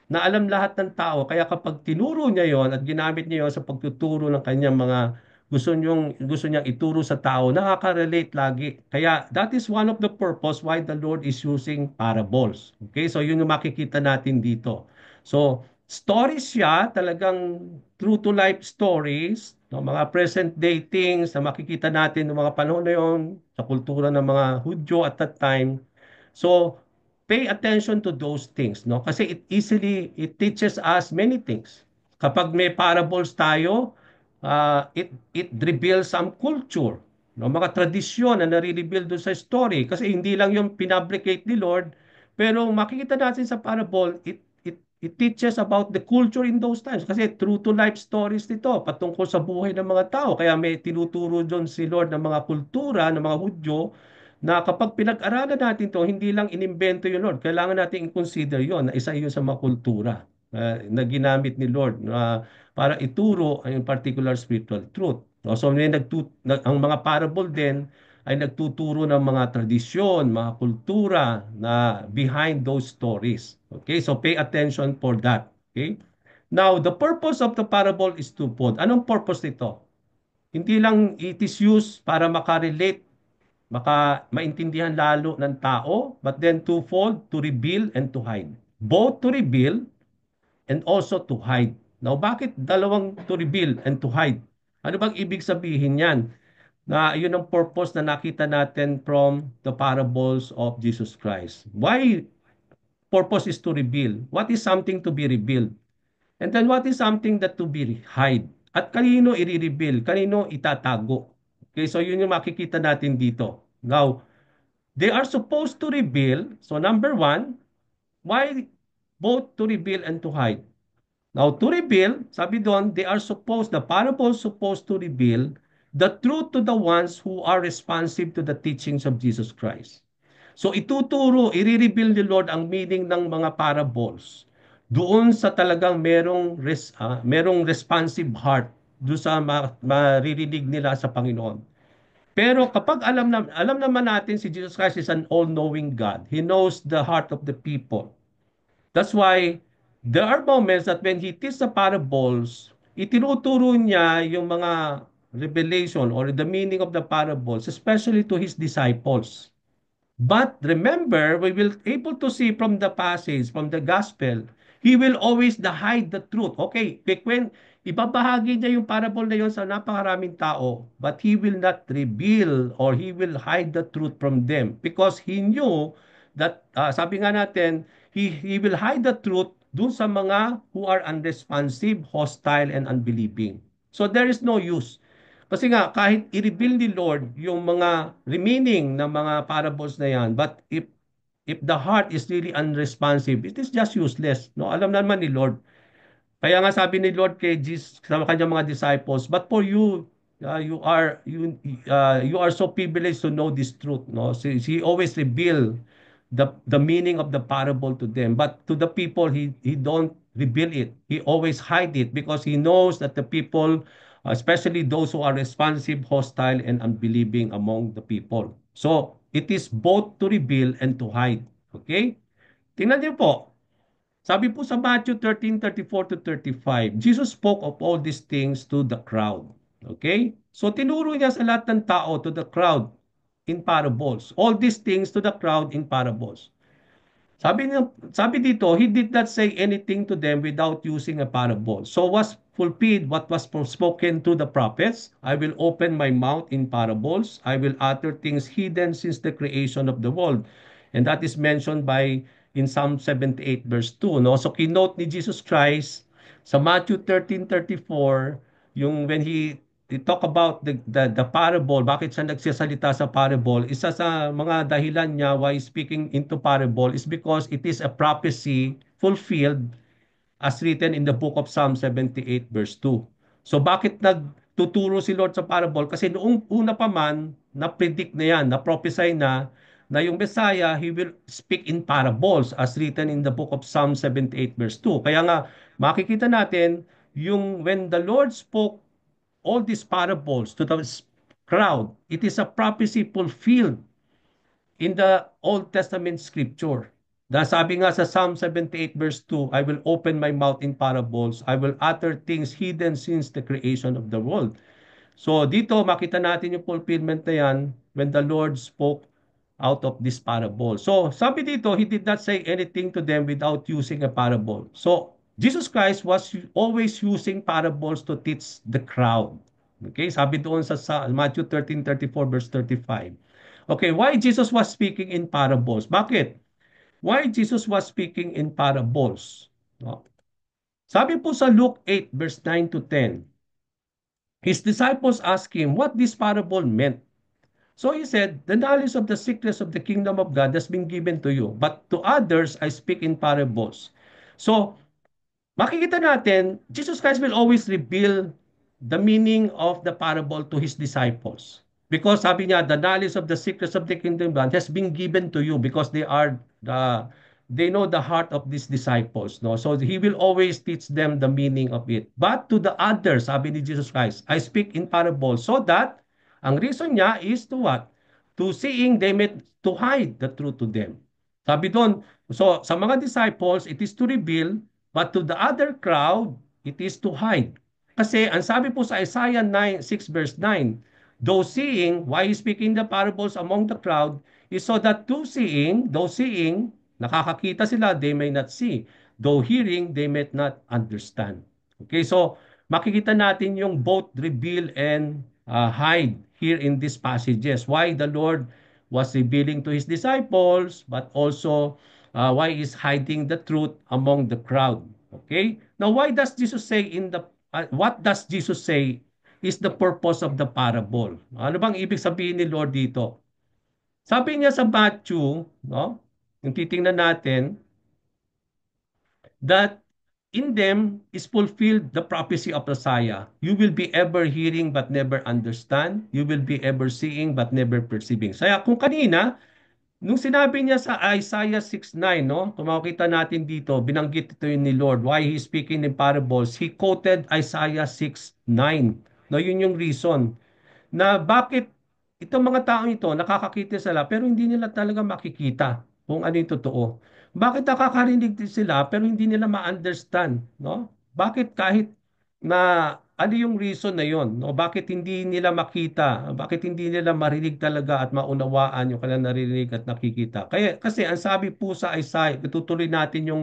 na alam lahat ng tao. Kaya kapag tinuro niya yon at ginamit niya yon sa pagtuturo ng kanyang mga gusto niyang ituro sa tao, nakaka-relate lagi. Kaya that is one of the purpose why the Lord is using parables. Okay, so yun yung makikita natin dito. So, stories siya, talagang true to life stories, no, mga present day things na makikita natin ng mga panahon na yon sa kultura ng mga Hudyo at that time. So, pay attention to those things, no? Kasi it teaches us many things. Kapag may parables tayo, it reveals some culture, no? Mga tradisyon na nare-reveal doon sa story. Kasi hindi lang yung pinabricate ni Lord, pero makikita natin sa parable, it teaches about the culture in those times. Kasi true to life stories nito, patungkol sa buhay ng mga tao. Kaya may tinuturo doon si Lord ng mga kultura, ng mga Hudyo, na kapag pinag-aralan natin to, hindi lang inimbento yun, Lord. Kailangan natin i-consider yon na isa yun sa mga kultura na ginamit ni Lord para ituro ang particular spiritual truth. No? So ang mga parable din ay nagtuturo ng mga tradisyon, mga kultura na behind those stories. Okay? So pay attention for that. Okay? Now, the purpose of the parable is twofold. Anong purpose nito? Hindi lang it is used para makarelate, maintindihan lalo ng tao, but then twofold, to reveal and to hide. Both to reveal and also to hide. Now, bakit dalawang to reveal and to hide? Ano bang ibig sabihin yan? Na yun ang purpose na nakita natin from the parables of Jesus Christ. Why purpose is to reveal? What is something to be revealed? And then what is something that to be hide? At kanino i-reveal? Kanino itatago? Okay, so yun yung makikita natin dito. Now, they are supposed to reveal. So number one, why both to reveal and to hide? Now, to reveal, sabi doon, the parable supposed to reveal the truth to the ones who are responsive to the teachings of Jesus Christ. So i-reveal ni Lord ang meaning ng mga parables doon sa talagang merong responsive heart doon sa maririnig nila sa Panginoon. Pero kapag alam naman natin si Jesus Christ is an all-knowing God. He knows the heart of the people. That's why there are moments that when he teaches the parables, itinuturo niya yung mga revelation or the meaning of the parables, especially to his disciples. But remember, we will able to see from the passage, from the gospel, he will always hide the truth. Okay, when ibabahagi niya yung parable na yun sa napakaraming tao, but he will not reveal or he will hide the truth from them because he knew that, sabi nga natin, he will hide the truth dun sa mga who are unresponsive, hostile, and unbelieving. So there is no use. Kasi nga, kahit i-reveal ni Lord yung mga remaining na mga parables na yan, but if the heart is really unresponsive, it is just useless. No, alam naman ni Lord. Kaya nga sabi ni Lord kay Jesus sa kanyang mga disciples, but for you, you are so privileged to know this truth. No, so he always reveal the meaning of the parable to them, but to the people he don't reveal it. He always hide it because he knows that the people, especially those who are responsive, hostile, and unbelieving among the people. So it is both to reveal and to hide. Okay? Tingnan niyo po. Sabi po sa Matthew 13:34 to 35, Jesus spoke of all these things to the crowd. Okay? So tinuro niya sa lahat ng tao, to the crowd, in parables. All these things to the crowd in parables. Sabi dito, he did not say anything to them without using a parable. So was fulfilled what was spoken to the prophets. I will open my mouth in parables. I will utter things hidden since the creation of the world. And that is mentioned by in Psalm 78 verse 2. No? So kinote ni Jesus Christ sa Matthew 13:34, yung when he talk about the parable, bakit siya nagsasalita sa parable, isa sa mga dahilan niya why speaking into parable is because it is a prophecy fulfilled as written in the book of Psalm 78 verse 2. So bakit nagtuturo si Lord sa parable? Kasi noong una pa man, na-predict na yan, na-prophesy na yung Messiah, he will speak in parables as written in the book of Psalm 78 verse 2. Kaya nga, makikita natin, yung when the Lord spoke all these parables to the crowd, it is a prophecy fulfilled in the Old Testament scripture. Na sabi nga sa Psalm 78 verse 2, I will open my mouth in parables, I will utter things hidden since the creation of the world. So dito makita natin yung fulfillment na yan when the Lord spoke out of this parable. So sabi dito, he did not say anything to them without using a parable. So Jesus Christ was always using parables to teach the crowd. Okay, sabi doon sa Matthew 13:34 verse 35. Okay, why Jesus was speaking in parables? Bakit? Why Jesus was speaking in parables? No? Sabi po sa Luke 8 verse 9 to 10, his disciples asked him what this parable meant. So he said, the knowledge of the secrets of the kingdom of God has been given to you, but to others I speak in parables. So makikita natin, Jesus Christ will always reveal the meaning of the parable to his disciples. Because sabi niya, the knowledge of the secrets of the kingdom of God has been given to you because they know the heart of these disciples. No? So he will always teach them the meaning of it. But to the others, sabi ni Jesus Christ, I speak in parables so that ang reason niya is to what? To seeing they may to hide the truth to them. Sabi doon, so sa mga disciples, it is to reveal. But to the other crowd, it is to hide. Kasi ang sabi po sa Isaiah 6 verse 9, those seeing, why he's speaking the parables among the crowd, is so that those seeing, nakakakita sila, they may not see. Though hearing, they may not understand. Okay, so makikita natin yung both reveal and hide here in these passages. Why the Lord was revealing to his disciples, but also why he's hiding the truth among the crowd. Okay? Now, why does Jesus say what does Jesus say is the purpose of the parable? Ano bang ibig sabihin ni Lord dito? Sabi niya sa Matthew, no? Yung titingnan natin, that in them is fulfilled the prophecy of Isaiah. You will be ever hearing but never understand. You will be ever seeing but never perceiving. Kaya kung kanina, nung sinabi niya sa Isaiah 6:9, no? Kung makikita natin dito, binanggit ito yun ni Lord. Why He speaking in parables? He quoted Isaiah 6:9. No, yun yung reason na bakit itong mga taong ito nakakakita sila pero hindi nila talaga makikita kung ano yung totoo. Bakit nakakarinig din sila pero hindi nila ma-understand, no? Bakit kahit na ano yung reason na yon, no? Bakit hindi nila makita? Bakit hindi nila marinig talaga at maunawaan yung kanilang naririnig at nakikita? Kaya kasi ang sabi po sa Isaiah, tutuloy natin yung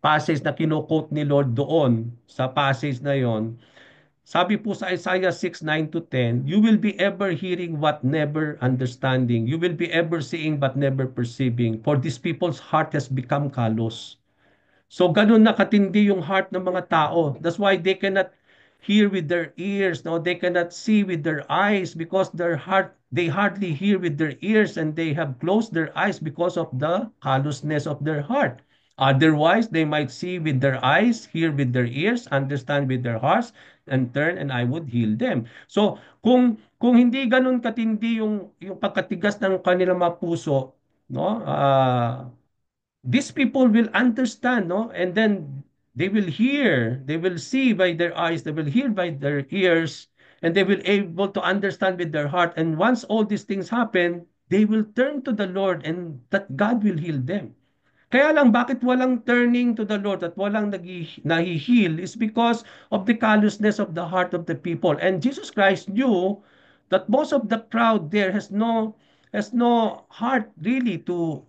passage na kino-quote ni Lord doon sa passage na yon. Sabi po sa Isaiah 6:9 to 10, you will be ever hearing what never understanding. You will be ever seeing but never perceiving. For these people's heart has become callous. So ganun na katindi yung heart ng mga tao. That's why they cannot hear with their ears, no? They cannot see with their eyes because they hardly hear with their ears and they have closed their eyes because of the callousness of their heart. Otherwise, they might see with their eyes, hear with their ears, understand with their hearts, and turn and I would heal them. So, kung hindi ganun katindi yung pagkatigas ng kanilang mga puso, no? These people will understand, no? And then they will hear, they will see by their eyes, they will hear by their ears, and they will able to understand with their heart. And once all these things happen, they will turn to the Lord and that God will heal them. Kaya lang bakit walang turning to the Lord at walang nahi-heal is because of the callousness of the heart of the people. And Jesus Christ knew that most of the crowd there has no heart really to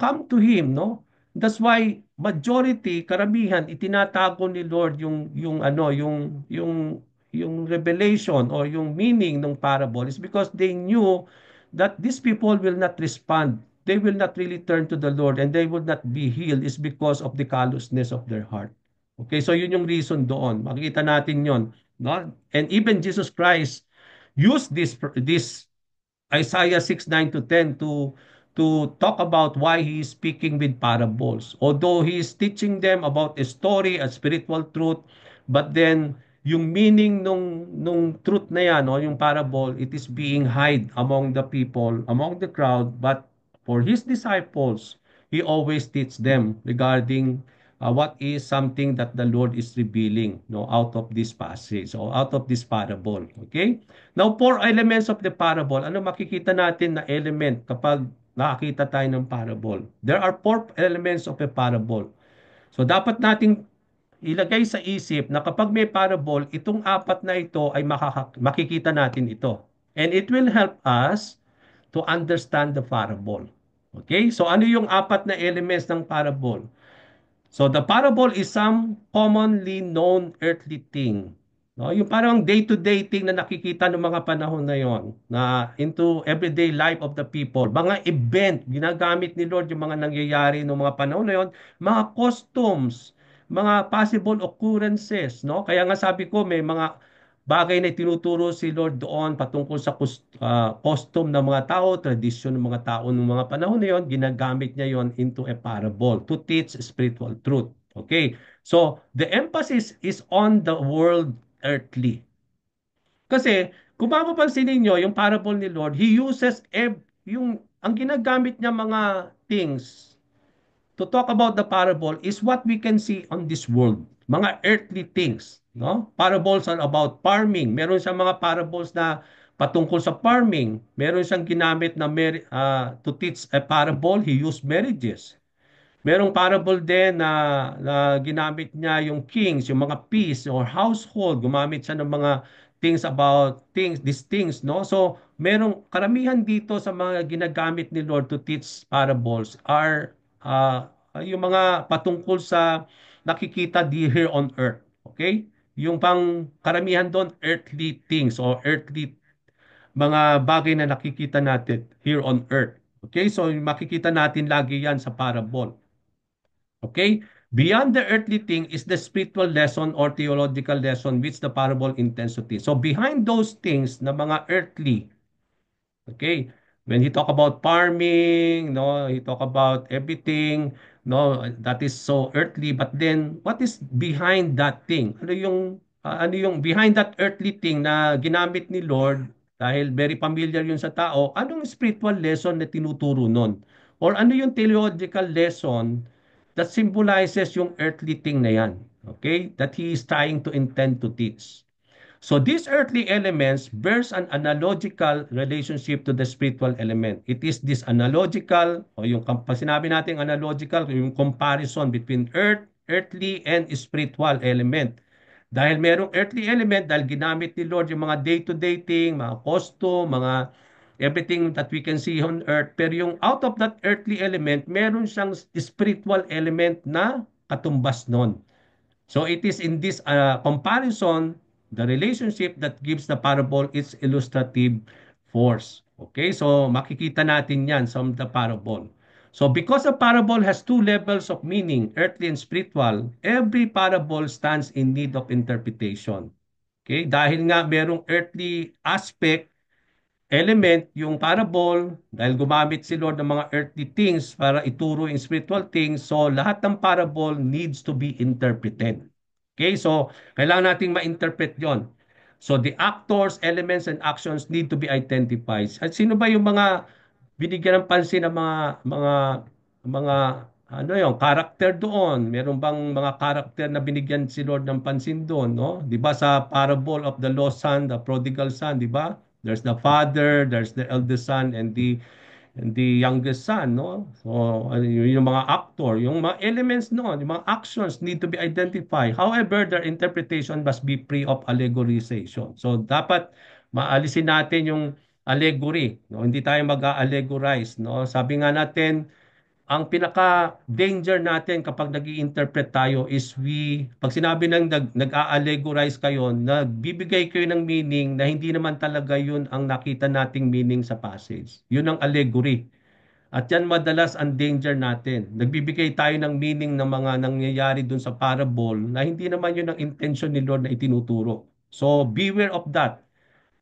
come to him, no? That's why majority, karamihan itinatago ni Lord yung ano, yung revelation or yung meaning ng parable is because they knew that these people will not respond, they will not really turn to the Lord and they will not be healed is because of the callousness of their heart. Okay, so yun yung reason doon. Makikita natin yon, no? And even Jesus Christ used this Isaiah 6:9 to 10 to talk about why he is speaking with parables. Although he is teaching them about a story, a spiritual truth, but then yung meaning nung truth na yan, no, yung parable, it is being hid among the people, among the crowd, but for his disciples, he always teach them regarding what is something that the Lord is revealing, no, out of this passage or out of this parable. Okay? Now, four elements of the parable. Ano makikita natin na element kapag nakakita tayo ng parable? There are four elements of a parable. So, dapat nating ilagay sa isip na kapag may parable, itong apat na ito ay makikita natin ito. And it will help us to understand the parable. Okay? So, ano yung apat na elements ng parable? So the parable is some commonly known earthly thing. No, yung parang day-to-day thing na nakikita ng mga panahon na yon na into everyday life of the people. Mga event, ginagamit ni Lord yung mga nangyayari ng mga panahon na yon, mga customs, mga possible occurrences, no? Kaya nga sabi ko may mga bagay na tinuturo si Lord doon patungkol sa custom ng mga tao, tradisyon ng mga tao ng mga panahon na yon, ginagamit niya yon into a parable to teach spiritual truth. Okay? So, the emphasis is on the world earthly. Kasi, kung mapapansin ninyo, yung parable ni Lord, He uses ang ginagamit niya mga things to talk about the parable is what we can see on this world. Mga earthly things. No? Parables are about farming. Meron siyang mga parables na patungkol sa farming. Meron siyang ginamit na to teach a parable, he used marriages. Merong parable din na ginamit niya yung kings, yung mga peace or household. Gumamit siya ng mga things about these things, no? So, merong karamihan dito sa mga ginagamit ni Lord to teach parables are yung mga patungkol sa nakikita here on earth. Okay? yung pang karamihan doon earthly things or earthly mga bagay na nakikita natin here on earth. Okay, so makikita natin lagi yan sa parable. Okay? Beyond the earthly thing is the spiritual lesson or theological lesson which the parable intends to teach. So behind those things na mga earthly, okay, when he talk about farming, no, he talk about everything, no, that is so earthly. But then, what is behind that thing? Ano yung behind that earthly thing na ginamit ni Lord dahil very familiar yun sa tao? Anong spiritual lesson na tinuturo nun? Or ano yung theological lesson that symbolizes yung earthly thing na yan? Okay, that he is trying to intend to teach. So these earthly elements bears an analogical relationship to the spiritual element. It is this analogical, o yung pag sinabi natin analogical, yung comparison between earthly and spiritual element. Dahil merong earthly element, dahil ginamit ni Lord yung mga day-to-day thing, mga costume, mga everything that we can see on earth. Pero yung out of that earthly element, meron siyang spiritual element na katumbas nun. So it is in this comparison, the relationship that gives the parable its illustrative force. Okay, so makikita natin yan sa the parable. So because a parable has two levels of meaning, earthly and spiritual, every parable stands in need of interpretation. Okay, dahil nga merong earthly aspect, element, yung parable, dahil gumamit si Lord ng mga earthly things para ituro yung spiritual things, so lahat ng parable needs to be interpreted. Okay, so kailangan nating ma-interpret yon. So the actors, elements, and actions need to be identified. At sino ba yung mga binigyan ng pansin ng mga ano yung character doon? Meron bang mga character na binigyan si Lord ng pansin doon, no? 'Di ba sa parable of the lost son, the prodigal son, 'di ba? There's the father, there's the eldest son, and the youngest son, no? So, yung mga actor, yung mga elements noon, yung mga actions need to be identified. However, their interpretation must be free of allegorization. So, dapat maalisin natin yung allegory, no? Hindi tayo mag-allegorize, no? Sabi nga natin, ang pinaka-danger natin kapag nag-i-interpret tayo is pag sinabi ng nag-a-allegorize kayo, nagbibigay kayo ng meaning na hindi naman talaga yun ang nakita nating meaning sa passage. Yun ang allegory. At yan madalas ang danger natin. Nagbibigay tayo ng meaning ng mga nangyayari dun sa parable na hindi naman yun ang intention ni Lord na itinuturo. So beware of that.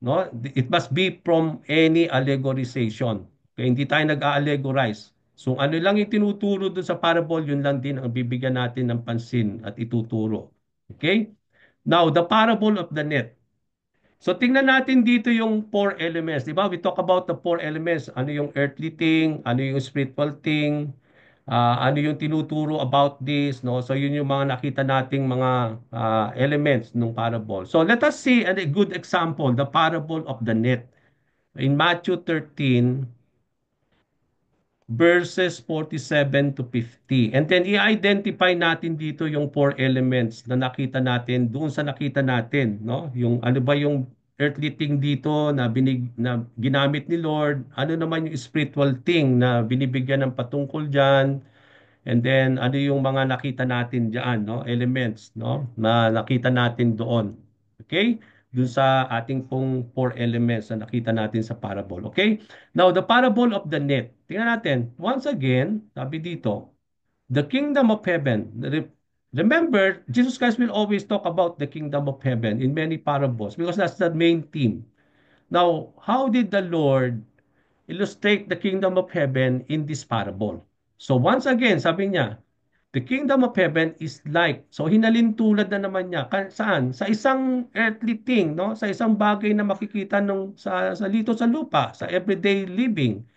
No? It must be from any allegorization. Kaya hindi tayo nag-a-allegorize. So ano lang yung tinuturo doon sa parable, yun lang din ang bibigyan natin ng pansin at ituturo. Okay? Now, the parable of the net. So tingnan natin dito yung four elements. Di ba? We talk about the four elements. Ano yung earthly thing, ano yung spiritual thing, ano yung tinuturo about this, no? So yun yung mga nakita nating mga elements ng parable. So let us see a good example, the parable of the net. In Matthew 13, verses 47 to 50. And then i-identify natin dito yung four elements na nakita natin doon sa nakita natin, no? Yung ano ba yung earthly thing dito na ginamit ni Lord, ano naman yung spiritual thing na binibigyan ng patungkol diyan. And then ano yung mga nakita natin diyan, no? Elements, no? Na nakita natin doon. Okay? Dun sa ating pong four elements na nakita natin sa parable. Okay? Now, the parable of the net. Tingnan natin. Once again, sabi dito, the kingdom of heaven. Remember, Jesus Christ will always talk about the kingdom of heaven in many parables because that's the main theme. Now, how did the Lord illustrate the kingdom of heaven in this parable? So once again, sabi niya, the kingdom of heaven is like, so hinalin tulad na naman niya, saan? Sa isang earthly thing, no? Sa isang bagay na makikita sa dito sa lupa, sa everyday living.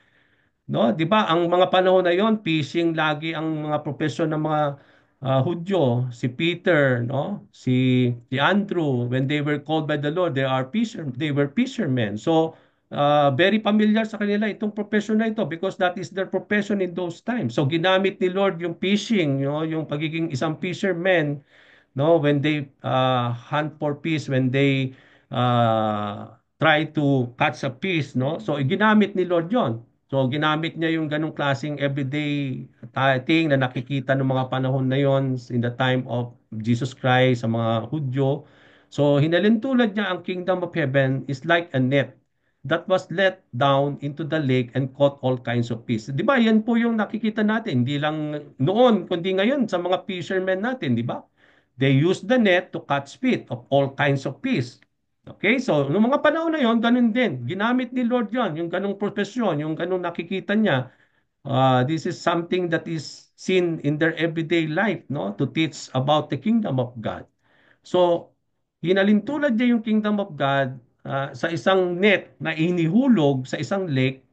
No, 'di ba? Ang mga panahon na 'yon, fishing lagi ang mga profesyon ng mga Hudyo, si Peter, no? Si Andrew, when they were called by the Lord, they were fishermen. So, very familiar sa kanila itong profession na ito because that is their profession in those times. So, ginamit ni Lord yung fishing, yung pagiging isang fisherman, no, when they hunt for fish, when they try to catch a fish, no, so ginamit ni Lord yon. So ginamit niya yung ganong klaseng everyday thing na nakikita ng mga panahon na yon in the time of Jesus Christ sa mga Hudyo. So hinalin tulad niya ang kingdom of heaven is like a net that was let down into the lake and caught all kinds of fish. Di ba? Yan po yung nakikita natin. Hindi lang noon, kundi ngayon sa mga fishermen natin, di ba? They use the net to catch fish of all kinds of fish. Okay, so noong mga panahon na yon, ganun din. Ginamit ni Lord yon, yung ganung profesyon, yung ganung nakikita niya. This is something that is seen in their everyday life, no? To teach about the kingdom of God. So, hinalintulad niya yung kingdom of God sa isang net na inihulog sa isang lake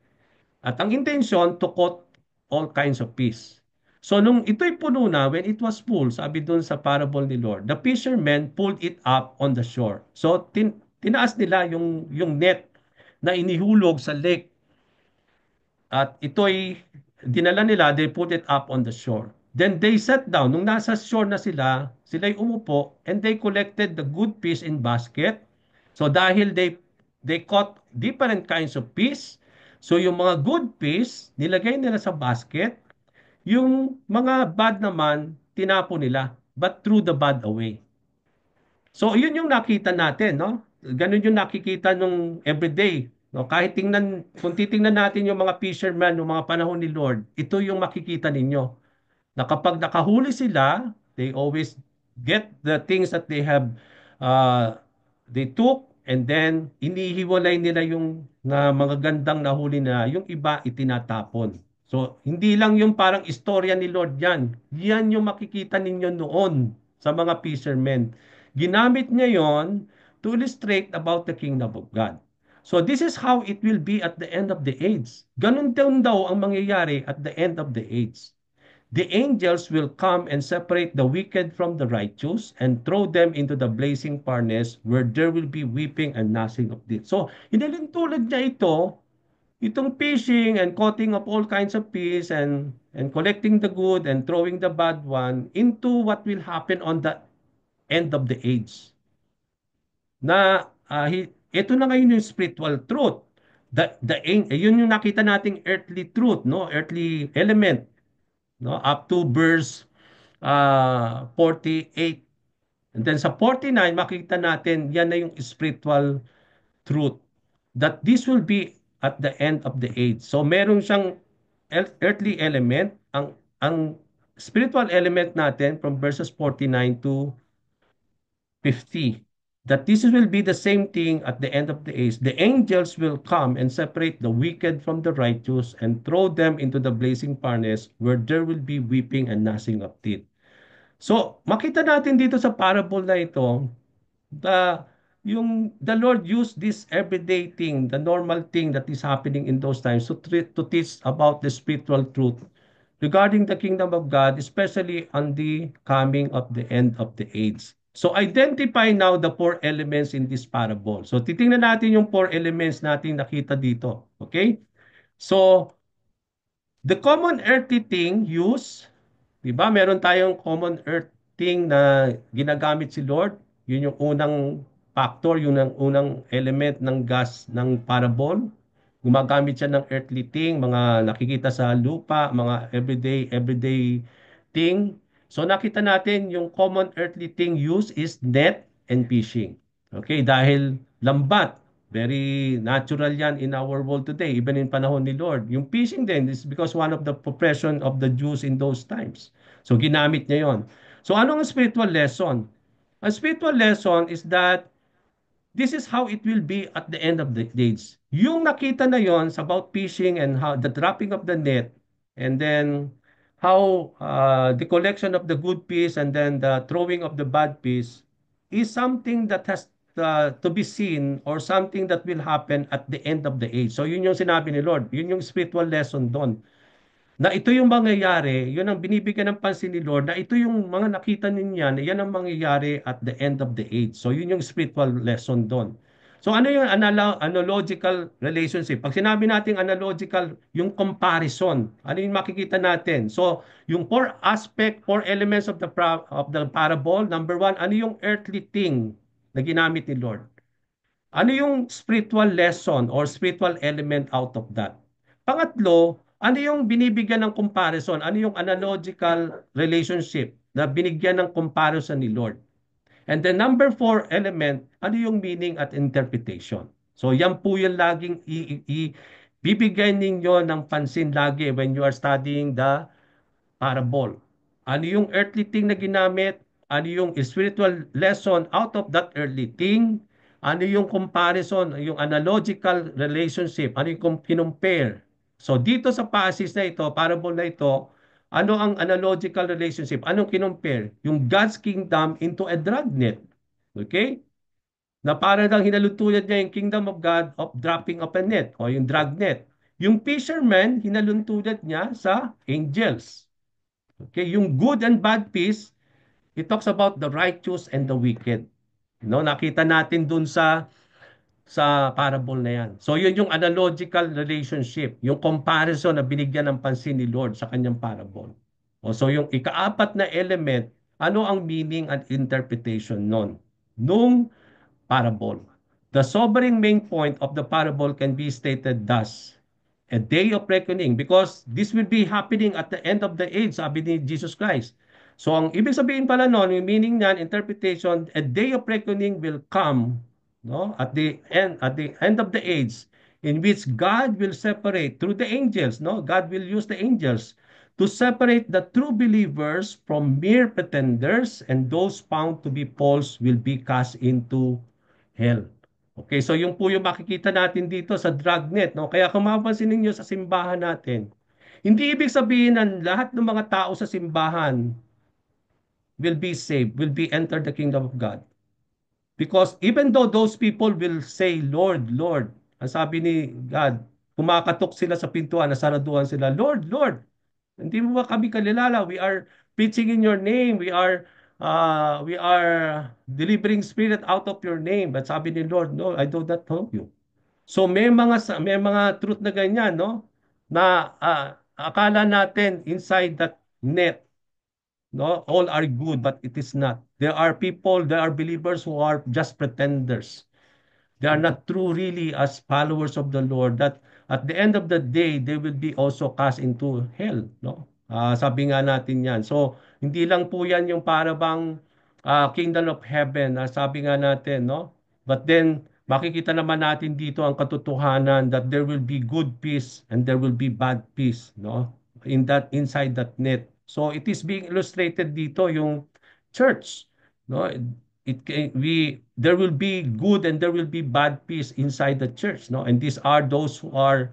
at ang intention to caught all kinds of fish. So, nung ito'y puno na, when it was full, sabi doon sa parable ni Lord, the fishermen pulled it up on the shore. So, tinaas nila yung net na inihulog sa lake at ito'y dinala nila, they put it up on the shore. Then they sat down. Nung nasa shore na sila, sila'y umupo and they collected the good fish in basket. So dahil they caught different kinds of fish, so yung mga good fish, nilagay nila sa basket. Yung mga bad naman, tinapo nila, but threw the bad away. So, yun yung nakita natin, no? Ganun yung nakikita nung everyday. No? Kahit kung titingnan natin yung mga fishermen ng mga panahon ni Lord, ito yung makikita ninyo. Na kapag nakahuli sila, they always get the things that uh, they took, and then inihiwalay nila yung mga gandang nahuli na, yung iba itinatapon. So, hindi lang yung parang istorya ni Lord yan. Yan yung makikita ninyo noon sa mga fishermen. Ginamit niya yon to illustrate about the kingdom of God. So this is how it will be at the end of the age. Ganun daw ang mangyayari at the end of the age. The angels will come and separate the wicked from the righteous and throw them into the blazing furnace where there will be weeping and gnashing of teeth. So, inalintulad niya itong fishing and cutting of all kinds of fish and collecting the good and throwing the bad one into what will happen on the end of the age. Na ito na ngayon yung spiritual truth. Yun yung nakita nating earthly truth, no? Earthly element, no? Up to verse 48. And then sa 49, makita natin yan na yung spiritual truth that this will be at the end of the age. So meron siyang earthly element, ang spiritual element natin from verses 49 to 50, that this will be the same thing at the end of the age. The angels will come and separate the wicked from the righteous and throw them into the blazing furnace where there will be weeping and gnashing of teeth. So, makita natin dito sa parable na ito, the the Lord used this everyday thing, the normal thing that is happening in those times to teach about the spiritual truth regarding the kingdom of God, especially on the coming of the end of the age. So identify now the four elements in this parable. So titingnan natin yung four elements natin nakita dito. Okay? So the common earthly thing used, di ba? Meron tayong common earth thing na ginagamit si Lord. Yun yung unang factor, yun ang unang element ng gas ng parable. Gumagamit siya ng earthly thing, mga nakikita sa lupa, mga everyday thing. So nakita natin yung common earthly thing used is net and fishing. Okay, dahil lambat, very natural yan in our world today, even in panahon ni Lord. Yung fishing din is because one of the profession of the Jews in those times. So ginamit niya yon. So anong spiritual lesson? Ang spiritual lesson is that this is how it will be at the end of the days. Yung nakita na yon sa about fishing and how the dropping of the net and then how the collection of the good fish and then the throwing of the bad fish is something that has to be seen or something that will happen at the end of the age. So yun yung sinabi ni Lord. Yun yung spiritual lesson doon na ito yung mangyayari, yun ang binibigyan ng pansin ni Lord, na ito yung mga nakita ninyo na yan ang mangyayari at the end of the age. So yun yung spiritual lesson doon. So ano yung analogical relationship? Pag sinabi natin analogical, yung comparison, ano yung makikita natin? So yung four elements of the parable, number one, ano yung earthly thing na ginamit ni Lord? Ano yung spiritual lesson or spiritual element out of that? Pangatlo, ano yung binibigyan ng comparison? Ano yung analogical relationship na binigyan ng comparison ni Lord? And the number four element, ano yung meaning at interpretation? So yan po yung laging bibigyan ninyo ng pansin lagi when you are studying the parable. Ano yung earthly thing na ginamit? Ano yung spiritual lesson out of that earthly thing? Ano yung comparison, yung analogical relationship? Ano yung kinumpare? So dito sa passage na ito, parable na ito, ano ang analogical relationship? Anong kinumpare? Yung God's kingdom into a dragnet. Okay? Na para lang hinaluntulan niya yung kingdom of God of dropping of a net o yung dragnet. Yung fisherman, hinaluntulan niya sa angels. Okay, yung good and bad peace, it talks about the righteous and the wicked. No, nakita natin dun sa parable na yan. So yun yung analogical relationship, yung comparison na binigyan ng pansin ni Lord sa kanyang parable. O so yung ikaapat na element, ano ang meaning and interpretation nun? Nung parable. The sobering main point of the parable can be stated thus: a day of reckoning, because this will be happening at the end of the age, sabi ni Jesus Christ. So ang ibig sabihin pala noon, yung meaning niyan, interpretation, a day of reckoning will come, no, at the end of the age, in which God will separate through the angels, no, God will use the angels to separate the true believers from mere pretenders, and those found to be false will be cast into hell. Okay, so yung po yung makikita natin dito sa dragnet, no? Kaya kung mapapansin ninyo sa simbahan natin, hindi ibig sabihin na lahat ng mga tao sa simbahan will be saved, will be enter the kingdom of God. Because even though those people will say, Lord, Lord, ang sabi ni God, kumakatok sila sa pintuan, nasaraduhan sila, Lord, Lord, hindi mo ba kami kalilala? We are preaching in your name. We are delivering spirit out of your name. But sabi ni Lord, no, I do not know you. So may mga truth na ganyan, no? Na akala natin inside that net, no, all are good, but it is not. There are believers who are just pretenders. They are not true really as followers of the Lord, that at the end of the day, they will be also cast into hell, no? Sabi nga natin yan. So, hindi lang po yan yung para bang kingdom of heaven, sabi nga natin, no? But then, makikita naman natin dito ang katotohanan that there will be good peace and there will be bad peace, no? Inside that net. So, it is being illustrated dito yung church, no? There will be good and there will be bad peace inside the church, no, and these are those who are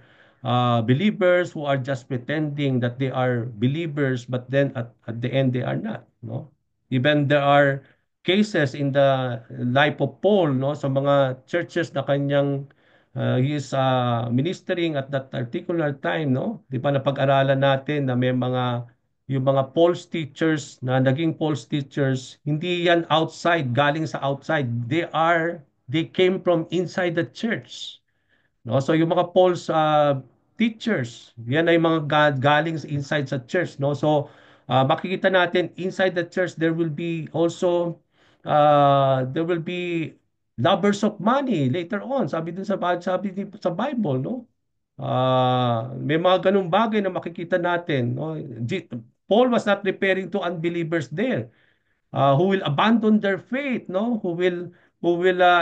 believers, who are just pretending that they are believers, but then at the end they are not, no. Even there are cases in the life of Paul, no, sa mga churches na kanyang he is ministering at that particular time, no. Di ba napag-aralan natin na may mga yung mga false teachers na naging false teachers, hindi yan outside, galing sa outside. They came from inside the church. No? So yung mga false teachers, yan ay mga galing inside sa church. No? So makikita natin inside the church there will be lovers of money later on. Sa Bible, no? May mga ganung bagay na makikita natin, no? Paul was not referring to unbelievers there, who will abandon their faith, no? Who will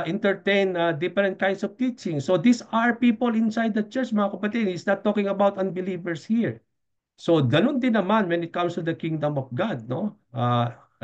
entertain different kinds of teaching. So these are people inside the church, mga kapatid. He's not talking about unbelievers here. So, ganun din naman when it comes to the kingdom of God, no?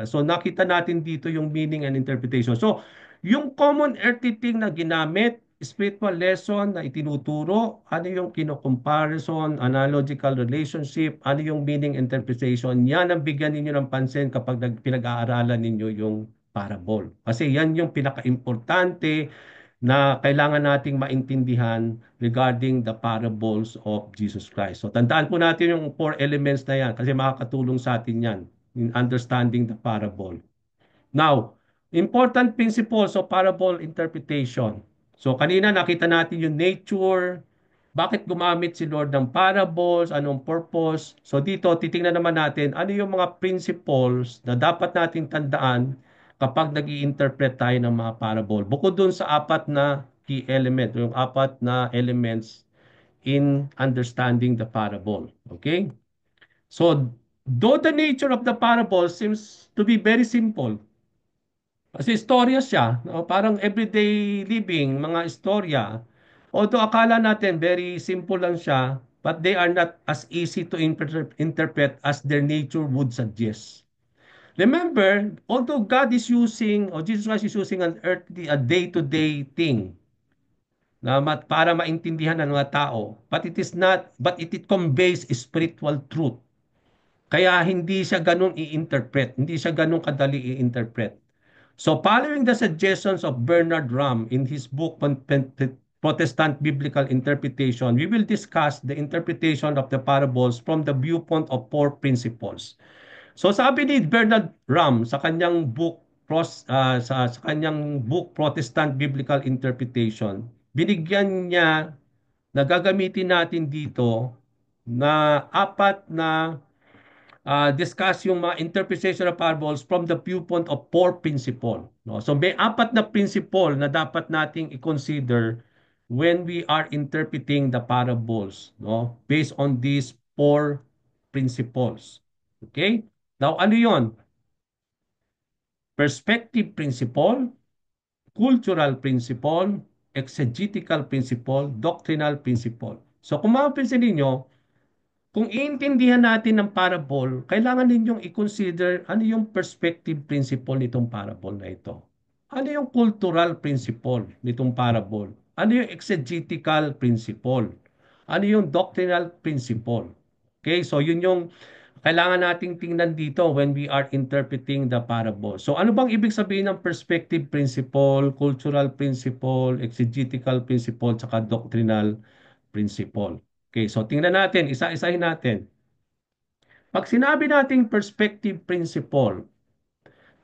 So, nakita natin dito yung meaning and interpretation. So, yung common earthly thing na ginamit, spiritual lesson na itinuturo, ano yung kino-comparison, analogical relationship, ano yung meaning interpretation, yan ang bigyan ninyo ng pansin kapag pinag-aaralan ninyo yung parable. Kasi yan yung pinaka-importante na kailangan nating maintindihan regarding the parables of Jesus Christ. So tandaan po natin yung four elements na yan kasi makakatulong sa atin yan in understanding the parable. Now, important principles of parable interpretation. So kanina nakita natin yung nature, bakit gumamit si Lord ng parables, anong purpose. So dito titingnan naman natin ano yung mga principles na dapat nating tandaan kapag nag-i-interpret tayo ng mga parable. Bukod dun sa apat na key element, yung apat na elements in understanding the parable. Okay? So, though the nature of the parable seems to be very simple, Kasi istorya siya, no? Parang everyday living, mga istorya. Although akala natin very simple lang siya, but they are not as easy to interpret as their nature would suggest. Remember, although God is using, or Jesus Christ is using an earthly, a day-to-day thing na para maintindihan ng mga tao, but it conveys spiritual truth. Kaya hindi siya ganun i-interpret, hindi siya ganun kadali i-interpret. So following the suggestions of Bernard Ram in his book Protestant Biblical Interpretation, we will discuss the interpretation of the parables from the viewpoint of four principles. So sabi ni Bernard Ram sa kanyang book sa kanyang book Protestant Biblical Interpretation, binigyan niya na gagamitin natin dito na apat na discuss yung mga interpretation of parables from the viewpoint of four principle. No? So may apat na principle na dapat nating i-consider when we are interpreting the parables, no? Based on these four principles. Okay? Now, ano yon? Perspective principle, cultural principle, exegetical principle, doctrinal principle. So kung mapapansin ninyo, kung iintindihan natin ng parable, kailangan ninyong i-consider ano yung perspective principle nitong parable na ito. Ano yung cultural principle nitong parable? Ano yung exegetical principle? Ano yung doctrinal principle? Okay, so yun yung kailangan nating tingnan dito when we are interpreting the parable. So ano bang ibig sabihin ng perspective principle, cultural principle, exegetical principle, tsaka doctrinal principle? Okay, so tingnan natin, isa-isahin natin. Pag sinabi nating perspective principle,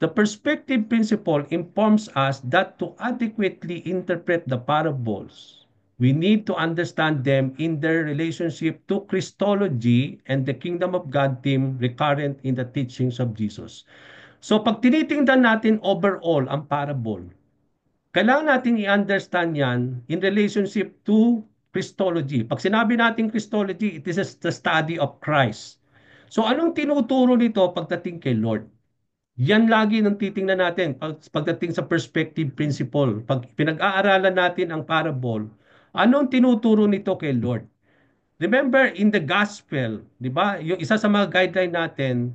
the perspective principle informs us that to adequately interpret the parables, we need to understand them in their relationship to Christology and the kingdom of God theme recurrent in the teachings of Jesus. So pag tinitingnan natin overall ang parable, kailangan natin i-understand yan in relationship to Christology. Pag sinabi natin Christology, it is the study of Christ. So anong tinuturo nito pagdating kay Lord? Yan lagi nang titingnan natin pagdating sa perspective principle. Pag pinag-aaralan natin ang parable, anong tinuturo nito kay Lord? Remember in the gospel, 'di ba? Yung isa sa mga guideline natin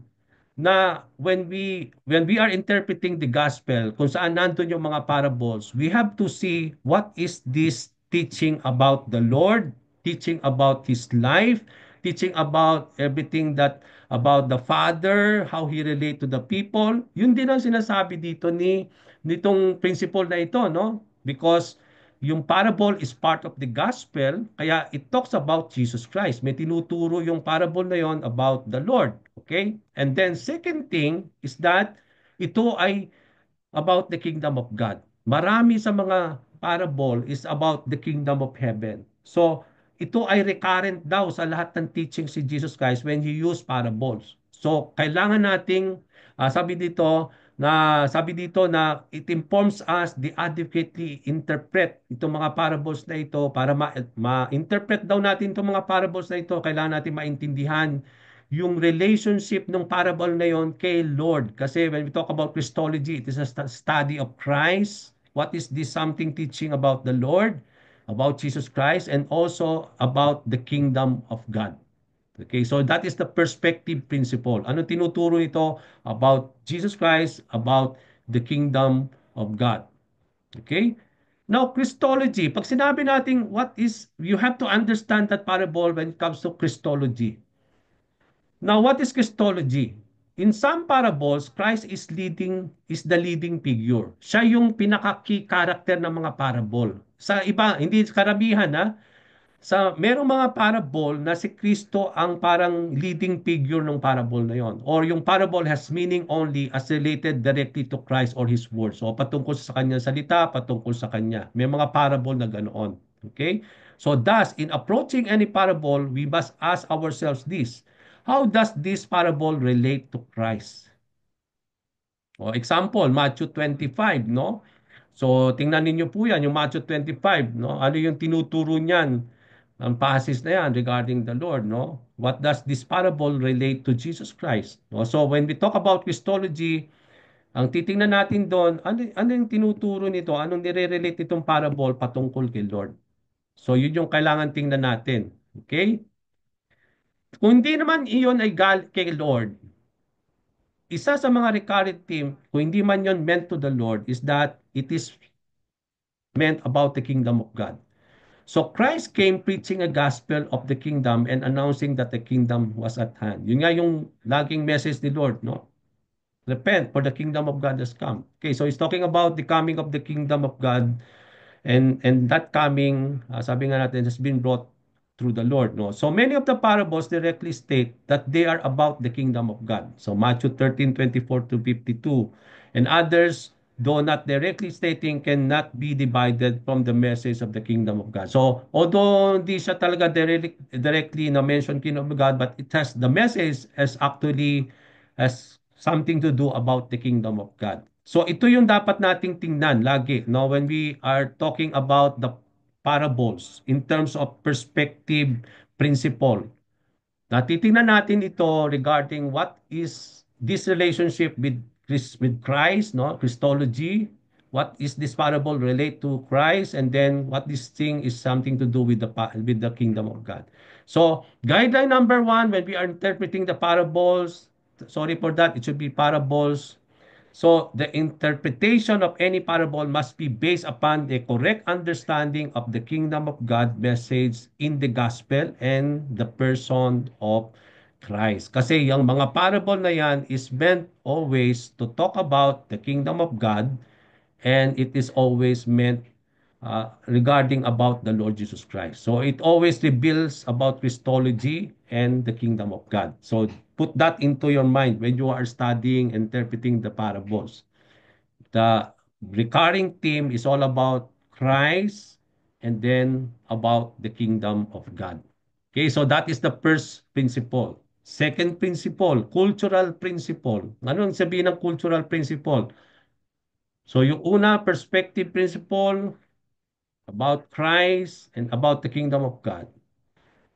na when we are interpreting the gospel, kung saan nandun yung mga parables, we have to see what is this teaching about the Lord, teaching about His life, teaching about everything that about the Father, how He relate to the people. Yun din ang sinasabi dito nitong principle na ito, no? Because yung parable is part of the gospel, kaya it talks about Jesus Christ. May tinuturo yung parable na yon about the Lord. Okay? And then second thing is that ito ay about the kingdom of God. Marami sa mga parable is about the kingdom of heaven. So, ito ay recurrent daw sa lahat ng teaching si Jesus Christ when He used parables. So, kailangan nating, sabi dito na it informs us the adequately interpret itong mga parables na ito para ma-interpret daw natin itong mga parables na ito, kailangan natin maintindihan yung relationship ng parable na yon kay Lord. Kasi when we talk about Christology, it is a study of Christ. What is this something teaching about the Lord, about Jesus Christ, and also about the kingdom of God. Okay, so that is the perspective principle. Ano tinuturo ito about Jesus Christ, about the kingdom of God. Okay? Now, Christology. Pag sinabi natin you have to understand that parable when it comes to Christology. Now, what is Christology? In some parables, Christ is the leading figure. Siya yung pinaka-key character ng mga parable. Sa iba, hindi karamihan ha. Merong mga parable na si Kristo ang parang leading figure ng parable na yon. Or yung parable has meaning only as related directly to Christ or His words. So patungkol sa kanyang salita, patungkol sa kanya. May mga parable na ganoon. Okay? So thus, in approaching any parable, we must ask ourselves this: how does this parable relate to Christ? O, example, Matthew 25, no? So, tingnan ninyo po yan, yung Matthew 25, no? Ano yung tinuturo niyan? Ang passage na yan regarding the Lord, no? What does this parable relate to Jesus Christ? No? So, when we talk about Christology, Ang titingnan natin doon, ano yung tinuturo nito? Anong nire-relate itong parable patungkol kay Lord? So, yun yung kailangan tingnan natin. Okay? Kung hindi naman iyon ay kay Lord, isa sa mga recurrent theme, kung hindi man yun meant to the Lord, is that it is meant about the kingdom of God. So Christ came preaching a gospel of the kingdom and announcing that the kingdom was at hand. Yun nga yung laging message ni Lord, no? Repent, for the kingdom of God has come. Okay, so he's talking about the coming of the kingdom of God, and that coming, sabi nga natin, has been brought through the Lord. No? So many of the parables directly state that they are about the kingdom of God. So Matthew 13:24 to 52. And others, though not directly stating, cannot be divided from the message of the kingdom of God. So although hindi siya talaga directly na mention kingdom of God, but it has the message as actually has something to do about the kingdom of God. So ito yung dapat nating tingnan lagi, no, when we are talking about the parables in terms of perspective principle. Natitingnan natin ito regarding what is this relationship with with Christ, no? Christology. What is this parable relate to Christ, and then what this thing is something to do with with the kingdom of God. So, guideline number one when we are interpreting the parables, sorry for that, it should be parables. So the interpretation of any parable must be based upon the correct understanding of the kingdom of God message in the gospel and the person of Christ. Kasi yung mga parable na yan is meant always to talk about the kingdom of God, and it is always meant regarding about the Lord Jesus Christ. So it always reveals about Christology and the kingdom of God. So put that into your mind when you are studying, interpreting the parables. The recurring theme is all about Christ and then about the kingdom of God. Okay, so that is the first principle. Second principle, cultural principle. Ano ang sabihin ng cultural principle? So yung una, perspective principle, about Christ and about the kingdom of God.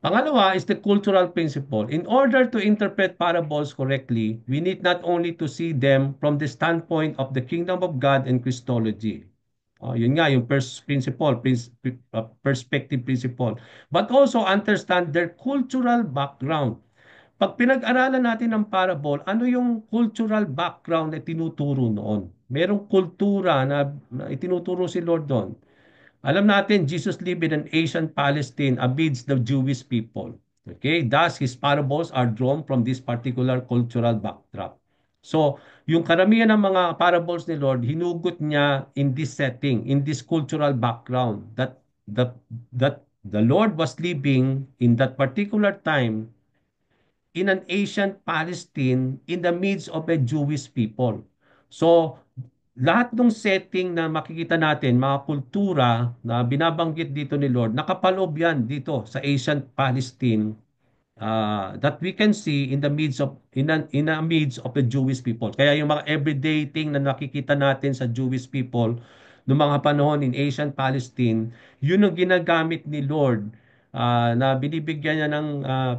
Pangalawa is the cultural principle. In order to interpret parables correctly, we need not only to see them from the standpoint of the kingdom of God and Christology. Yun nga, yung first principle, perspective principle. But also understand their cultural background. Pag pinag-aralan natin ang parable, ano yung cultural background na tinuturo noon? Merong kultura na itinuturo si Lord doon. Alam natin, Jesus lived in an ancient Palestine amidst the Jewish people. Okay? Thus, his parables are drawn from this particular cultural backdrop. So, yung karamihan ng mga parables ni Lord, hinugot niya in this setting, in this cultural background, that the Lord was living in that particular time in an ancient Palestine in the midst of a Jewish people. So, lahat ng setting na makikita natin, mga kultura na binabanggit dito ni Lord, nakapaloob yan dito sa ancient Palestine, that we can see in the midst of in the midst of the Jewish people. Kaya yung mga everyday thing na nakikita natin sa Jewish people noong mga panahon in ancient Palestine, yun ang ginagamit ni Lord, na binibigyan niya ng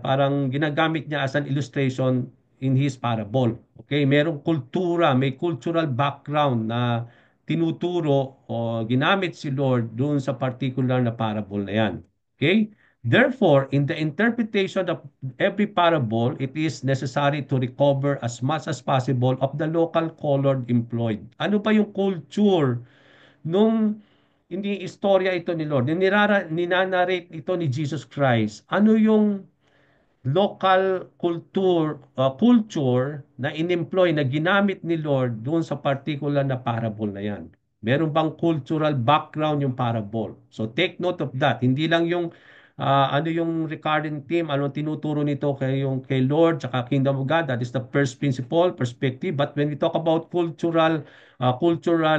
parang ginagamit niya as an illustration in his parable. Okay, merong kultura, may cultural background na tinuturo o ginamit si Lord doon sa particular na parable na yan. Okay? Therefore, in the interpretation of every parable, it is necessary to recover as much as possible of the local color employed. Ano ba yung culture nung hindi istorya ito ni Lord? Ninanarrate ito ni Jesus Christ. Ano yung local culture na in-employ, na ginamit ni Lord doon sa particular na parable na yan? Meron bang cultural background yung parable? So take note of that. Hindi lang yung ano yung recurring theme, ano tinuturo nito kay Lord tsaka Kingdom of God. That is the first principle, perspective. But when we talk about cultural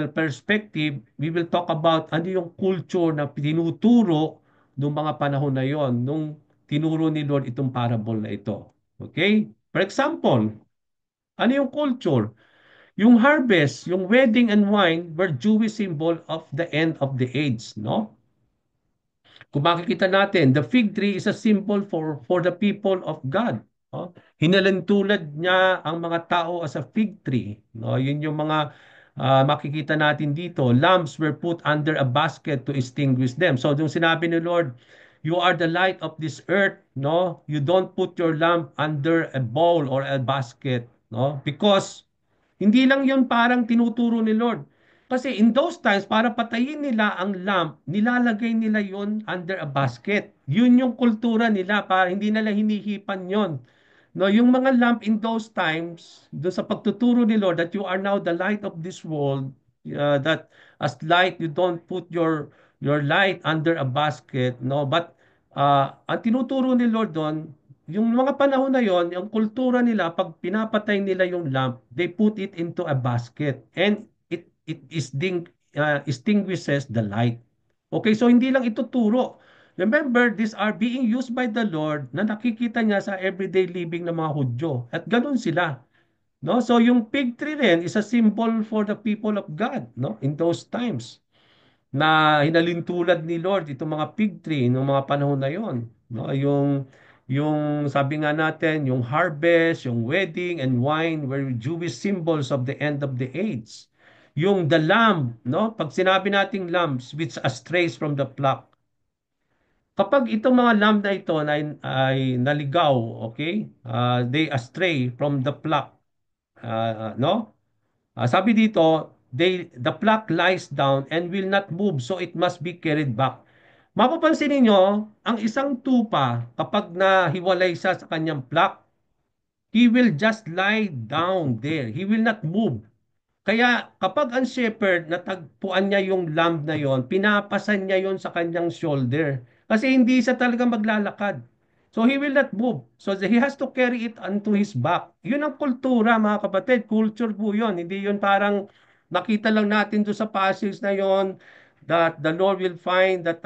perspective, we will talk about ano yung culture na tinuturo nung mga panahon na yon, nung tinuro ni Lord itong parable na ito. Okay? For example, ano yung culture? Yung harvest, yung wedding and wine were Jewish symbol of the end of the age, no? Kung makikita natin, the fig tree is a symbol for the people of God. No? Hinalintulad niya ang mga tao as a fig tree. No? Yun yung mga makikita natin dito. Lamps were put under a basket to extinguish them. So, yung sinabi ni Lord, you are the light of this earth. No? You don't put your lamp under a bowl or a basket. No? Because hindi lang yun parang tinuturo ni Lord. Kasi in those times, para patayin nila ang lamp, nilalagay nila yon under a basket. Yun yung kultura nila, para hindi nila hinihipan yon. No, yung mga lamp in those times, doon sa pagtuturo ni Lord that you are now the light of this world, that as light you don't put your light under a basket, no, but ang tinuturo ni Lord doon, yung mga panahon na yon, yung kultura nila, pag pinapatay nila yung lamp, they put it into a basket and it is extinguishes the light. Okay, so hindi lang ito turo. Remember, these are being used by the Lord na nakikita niya sa everyday living ng mga Hudyo. At ganun sila. No? So yung fig tree rin is a symbol for the people of God, no? In those times na hinalintulad ni Lord itong mga fig tree noong mga panahon na yon, no? Yung sabi nga natin, yung harvest, yung wedding and wine were Jewish symbols of the end of the age. Yung the lamb, no? Pag sinabi nating lambs which astrays from the flock, kapag itong mga lamb na ito ay naligaw, okay? They astray from the flock, no? Sabi dito, the flock lies down and will not move, so it must be carried back. Mapapansin niyo, ang isang tupa, kapag nahiwalay siya sa kanyang flock, he will just lie down there. He will not move. Kaya kapag ang shepherd natagpuan niya yung lamb na yon, pinapasan niya yon sa kanyang shoulder. Kasi hindi siya talaga maglalakad. So he will not move. So he has to carry it onto his back. Yun ang kultura, mga kapatid. Culture po yun. Hindi yun parang nakita lang natin doon sa passage na yon that the Lord will find that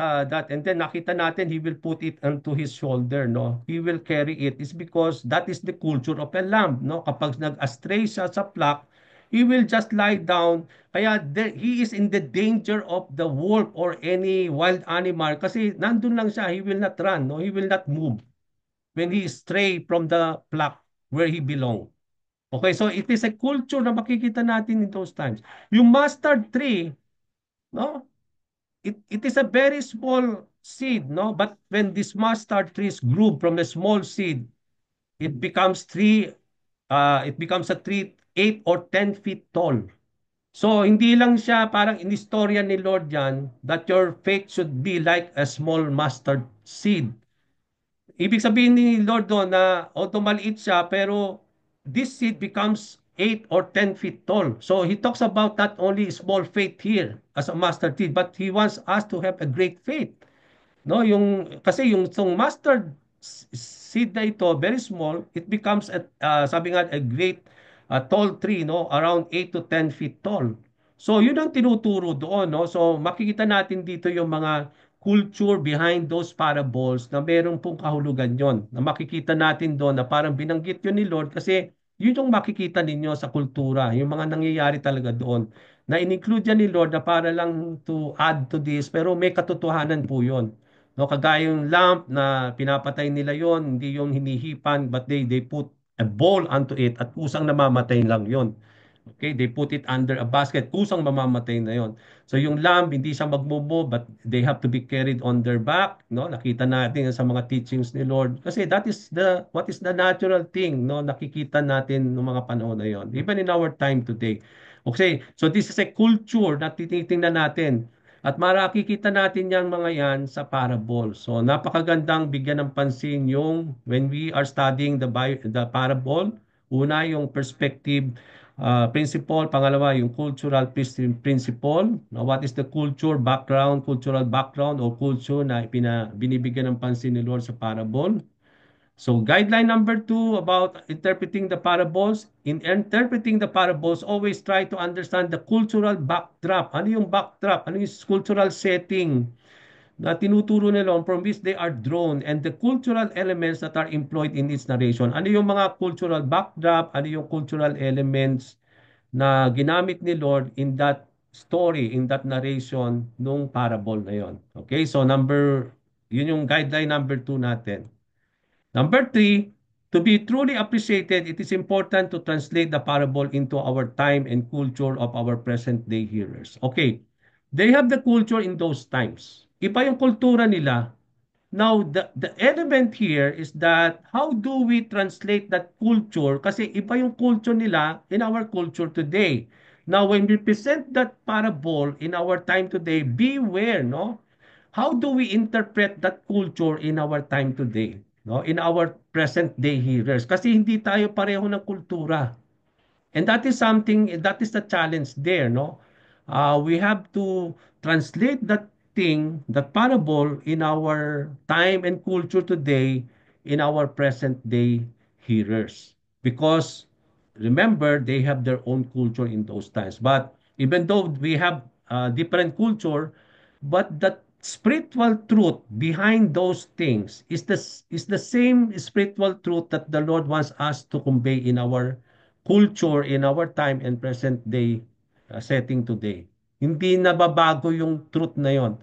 and then nakita natin he will put it onto his shoulder, no? He will carry it. It's because that is the culture of a lamb, no? Kapag nag-astray siya sa flock, he will just lie down. Kaya he is in the danger of the wolf or any wild animal kasi nandun lang siya. He will not run. No? He will not move when he stray from the flock where he belong. Okay, so it is a culture na makikita natin in those times. Yung mustard tree, no? It is a very small seed, no? But when this mustard trees grew from a small seed, it becomes it becomes a tree 8 or 10 feet tall. So, hindi lang siya parang inistorya ni Lord yan that your faith should be like a small mustard seed. Ibig sabihin ni Lord doon na although maliit siya, pero this seed becomes 8 or 10 feet tall. So, He talks about not only small faith here as a mustard seed, but He wants us to have a great faith. No, yung kasi yung mustard seed na ito, very small, it becomes sabi nga a great tall tree, no, around 8 to 10 feet tall. So yun ang tinuturo doon, no. So makikita natin dito yung mga culture behind those parables na meron pong kahulugan yon. Na makikita natin doon na parang binanggit yun ni Lord kasi yun yung makikita ninyo sa kultura, yung mga nangyayari talaga doon. Na in-include yan ni Lord na para lang to add to this, pero may katotohanan po yun. No, kagaya yung lamp na pinapatay nila yon, hindi yung hinihipan, but they put a bowl onto it at kusang namamatay lang yon. Okay, they put it under a basket, kusang mamamatay na yon. So yung lamb, hindi siya magmumo, but they have to be carried on their back. No, nakita natin sa mga teachings ni Lord. Kasi that is what is the natural thing, no, nakikita natin ng mga panahon na yon. Even in our time today. Okay, so this is a culture na tinitingnan natin. At makikita natin yung mga yan sa parable. So napakagandang bigyan ng pansin yung when we are studying the parable. Una, yung perspective principle. Pangalawa, yung cultural principle. Now, what is the cultural background o culture na binibigyan ng pansin ni Lord sa parable. So guideline number 2 about interpreting the parables. In interpreting the parables, always try to understand the cultural backdrop. Ano yung backdrop? Ano yung cultural setting na tinuturo nila from which they are drawn and the cultural elements that are employed in its narration. Ano yung mga cultural backdrop? Ano yung cultural elements na ginamit ni Lord in that story, in that narration nung parable na yon. Okay, so yun yung guideline number 2 natin. Number 3, To be truly appreciated, it is important to translate the parable into our time and culture of our present day hearers. Okay, they have the culture in those times. Iba yung kultura nila. Now, the element here is that how do we translate that culture? Kasi iba yung culture nila in our culture today. Now, when we present that parable in our time today, beware, no? How do we interpret that culture in our time today? No? In our present day hearers. Kasi hindi tayo pareho ng kultura. And that is something, that is the challenge there, no? We have to translate that thing, that parable in our time and culture today, in our present day hearers. Because remember, they have their own culture in those times. But even though we have different culture, but the spiritual truth behind those things is the same spiritual truth that the Lord wants us to convey in our culture in our time and present day setting today. Hindi nababago yung truth na yon.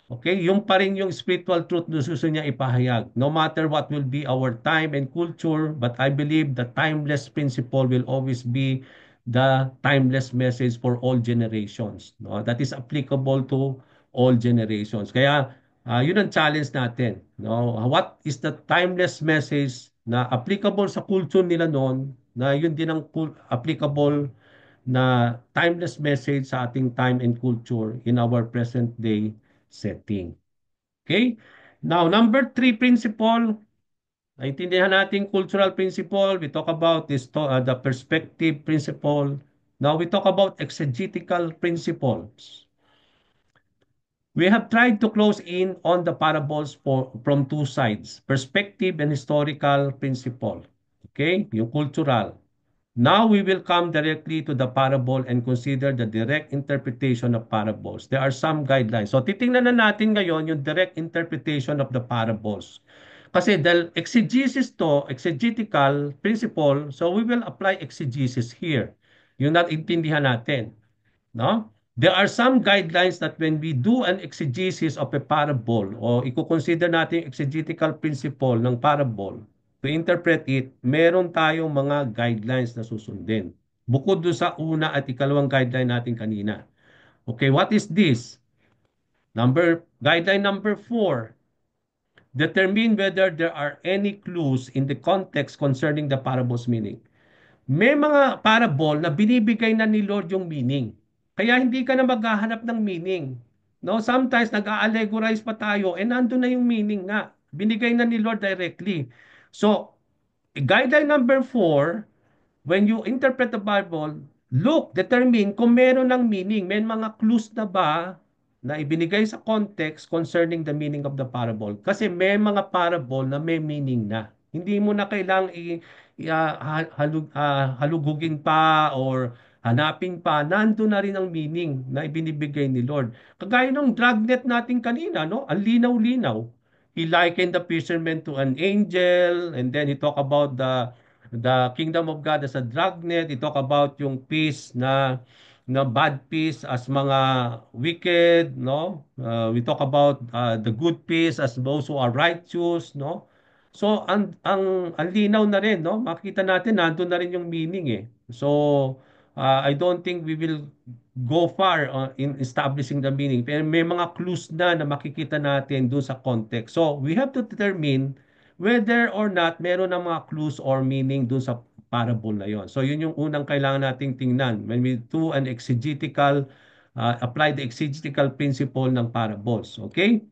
Okay? Yung pa rin yung spiritual truth na gusto niya ipahayag. No matter what will be our time and culture, but I believe the timeless principle will always be the timeless message for all generations. No? That is applicable to all generations. Kaya, yun ang challenge natin. No? What is the timeless message na applicable sa culture nila noon, na yun din ang applicable na timeless message sa ating time and culture in our present day setting. Okay? Now, number three principle, naintindihan natin cultural principle. We talk about the perspective principle. Now, we talk about exegetical principles. We have tried to close in on the parables from two sides, perspective and historical principle. Okay? Yung cultural. Now we will come directly to the parable and consider the direct interpretation of parables. There are some guidelines. So titingnan na natin ngayon yung direct interpretation of the parables. Kasi dahil exegesis to, exegetical principle, so we will apply exegesis here. Yung natintindihan natin. No? There are some guidelines that when we do an exegesis of a parable o i-consider natin yung exegetical principle ng parable to interpret it, meron tayong mga guidelines na susundin. Bukod doon sa una at ikalawang guideline natin kanina. Okay, what is this? Guideline number 4. Determine whether there are any clues in the context concerning the parable's meaning. May mga parable na binibigay na ni Lord yung meaning. Kaya hindi ka na maghahanap ng meaning. No, sometimes nag-allegorize pa tayo and nandun na yung meaning nga. Binigay na ni Lord directly. So, guideline number 4, when you interpret the Bible, determine kung meron ng meaning. May mga clues na ba na ibinigay sa context concerning the meaning of the parable? Kasi may mga parable na may meaning na. Hindi mo na kailangang halugugin pa or hanapin pa. Nandun na rin ang meaning na ibinibigay ni Lord. Kagaya ng dragnet natin kanina, no? Ang linaw-linaw. He likened the fisherman to an angel, and then he talk about the kingdom of God as a dragnet. He talk about yung peace na bad peace as mga wicked, no? We talk about the good peace as those who are righteous, no? So ang linaw na rin, no? Makita natin nandoon na rin yung meaning eh. So I don't think we will go far in establishing the meaning. Pero may mga clues na makikita natin doon sa context. So we have to determine whether or not meron ng mga clues or meaning doon sa parable na yon. So yun yung unang kailangan nating tingnan when we do an apply the exegetical principle ng parables. Okay?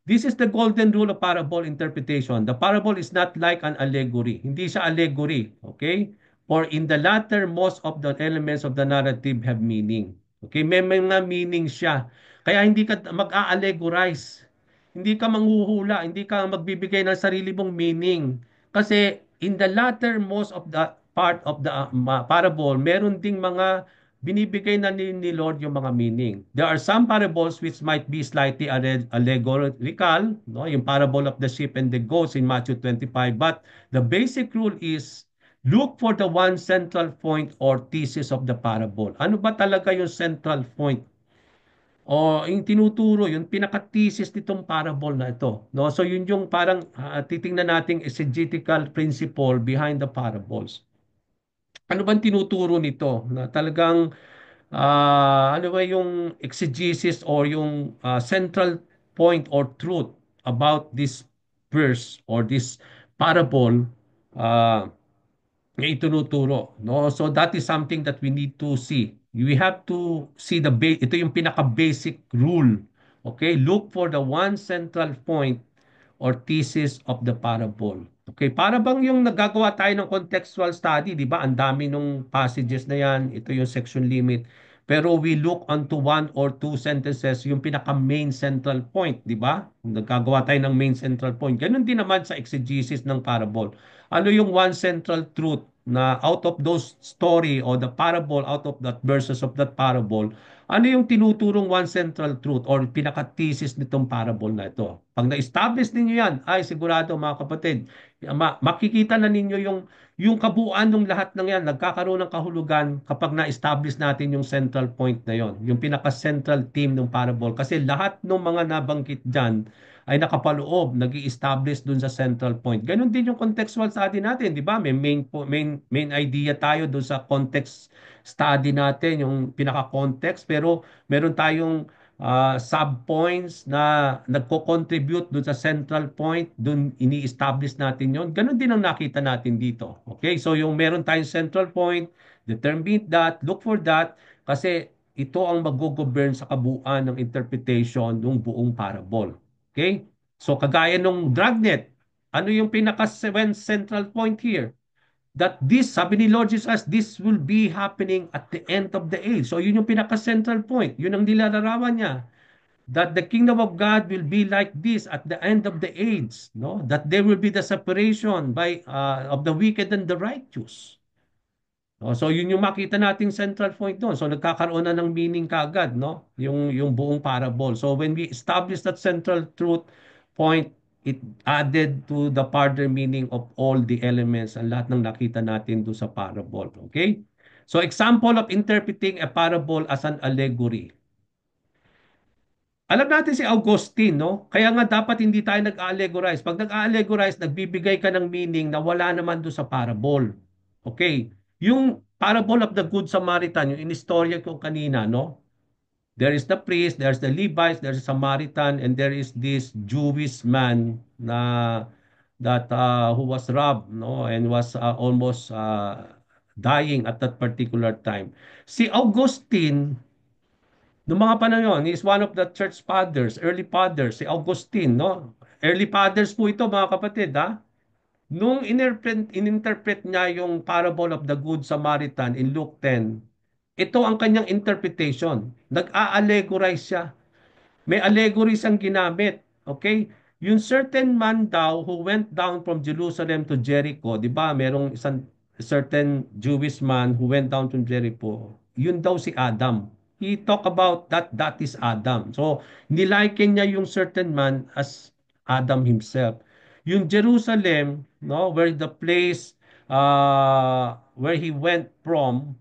This is the golden rule of parable interpretation. The parable is not like an allegory. Hindi siya allegory. Okay? For in the latter, most of the elements of the narrative have meaning. Okay? May mga meaning siya. Kaya hindi ka mag-a-allegorize. Hindi ka manghuhula. Hindi ka magbibigay ng sarili mong meaning. Kasi in the latter, most of the part of the parable, meron ding mga binibigay na ni Lord yung mga meaning. There are some parables which might be slightly allegorical, no? Yung parable of the sheep and the goats in Matthew 25. But the basic rule is look for the one central point or thesis of the parable. Ano ba talaga yung central point o yung tinuturo, yung pinaka-thesis nitong parable na ito. No? So yun yung parang titingnan nating exegetical principle behind the parables. Ano bang tinuturo nito? Na talagang ano ba yung exegesis or yung central point or truth about this verse or this parable uh, na itinuturo, no? So that is something that we need to see. We have to see ito yung pinaka-basic rule. Okay? Look for the one central point or thesis of the parable. Okay, para bang yung nagagawa tayo ng contextual study, di ba? Ang dami nung passages na yan, ito yung section limit. Pero we look onto one or two sentences, yung pinaka-main central point, di ba? Nagkagawa tayo ng main central point. Ganun din naman sa exegesis ng parable. Ano yung one central truth na out of those story or the parable, out of that verses of that parable, ano yung tinuturong one central truth or pinaka-thesis nitong parable na ito? Pag na-establish ninyo yan, ay sigurado mga kapatid, makikita na ninyo yung kabuuan ng lahat ng yan, nagkakaroon ng kahulugan kapag na-establish natin yung central point na yon, yung pinaka-central theme ng parable. Kasi lahat ng mga nabanggit dyan ay nakapaloob, nag establish dun sa central point. Ganon din yung contextual study natin, di ba? May main idea tayo dun sa context study natin, yung pinaka-context, pero meron tayong sub-points na nagko-contribute dun sa central point, dun ini-establish natin yon. Ganon din ang nakita natin dito. Okay? So yung meron tayong central point, determine that, look for that, kasi ito ang mag-govern sa kabuuan ng interpretation ng buong parable. Okay? So kagaya nung dragnet, ano yung pinaka-central point here? That this, sabi ni Lord Jesus, this will be happening at the end of the age. So yun yung pinaka-central point. Yun ang nilalarawan niya. That the kingdom of God will be like this at the end of the age. No? That there will be the separation of the wicked and the righteous. No? So yun yung makita nating central point doon. So nagkakaroon na ng meaning kaagad, no? Yung buong parable. So when we establish that central truth point, it added to the further meaning of all the elements ang lahat ng nakita natin doon sa parable. Okay? So example of interpreting a parable as an allegory. Alam natin si Augustine, no? Kaya nga dapat hindi tayo nag-allegorize. Pag nag-allegorize, nagbibigay ka ng meaning na wala naman doon sa parable. Okay. Yung parable of the Good Samaritan, yung inistorya ko kanina, no? There is the priest, there's the Levites, there's the Samaritan, and there is this Jewish man na that who was robbed, no? And was almost dying at that particular time. Si Augustine, noong mga panahon yun, he is one of the church fathers, early fathers, si Augustine, no? Early fathers po ito, mga kapatid, ha? Nung ininterpret niya yung parable of the Good Samaritan in Luke 10, ito ang kanyang interpretation. Nag-a-allegorize siya. May allegory siyang ginamit. Okay? Yung certain man daw who went down from Jerusalem to Jericho, di ba? Merong isang certain Jewish man who went down from Jericho. Yun daw si Adam. He talk about that is Adam. So, niliken niya yung certain man as Adam himself. Yung Jerusalem, no, where the place where he went from,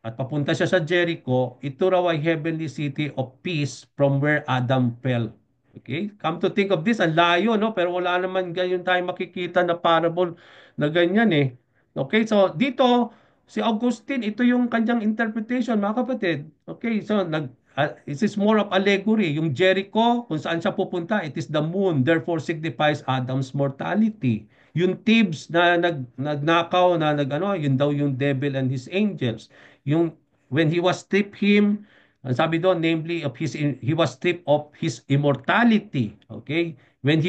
at papunta siya sa Jericho, ito raw ay heavenly city of peace from where Adam fell. Okay? Come to think of this, ang layo, no? Pero wala naman ganyan tayo makikita na parable na ganyan eh. Okay? So, dito, si Augustine, ito yung kanyang interpretation, mga kapatid. Okay? So, it is more of allegory. Yung Jericho, kung saan siya pupunta, it is the moon. Therefore, signifies Adam's mortality. Yung thieves na nagnakaw na yun daw yung devil and his angels. Yung when he was stripped him, ang sabi doon, namely of he was stripped of his immortality. Okay? When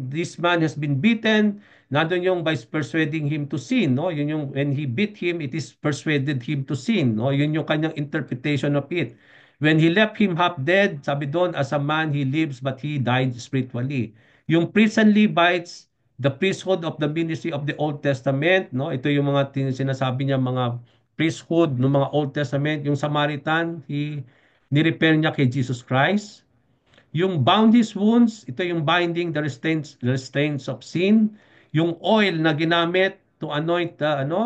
this man has been beaten, nandun yung by persuading him to sin, no? Yun yung when he beat him, it is persuaded him to sin, no? Yun yung kanyang interpretation of it. When he left him half dead, sabi doon, as a man he lives but he died spiritually. Yung priests and Levites, the priesthood of the ministry of the Old Testament, no? Ito yung mga sinasabi niya mga priesthood ng mga Old Testament. Yung Samaritan, ni-repair niya kay Jesus Christ. Yung bound his wounds, ito yung binding the restraints of sin. Yung oil na ginamit to anoint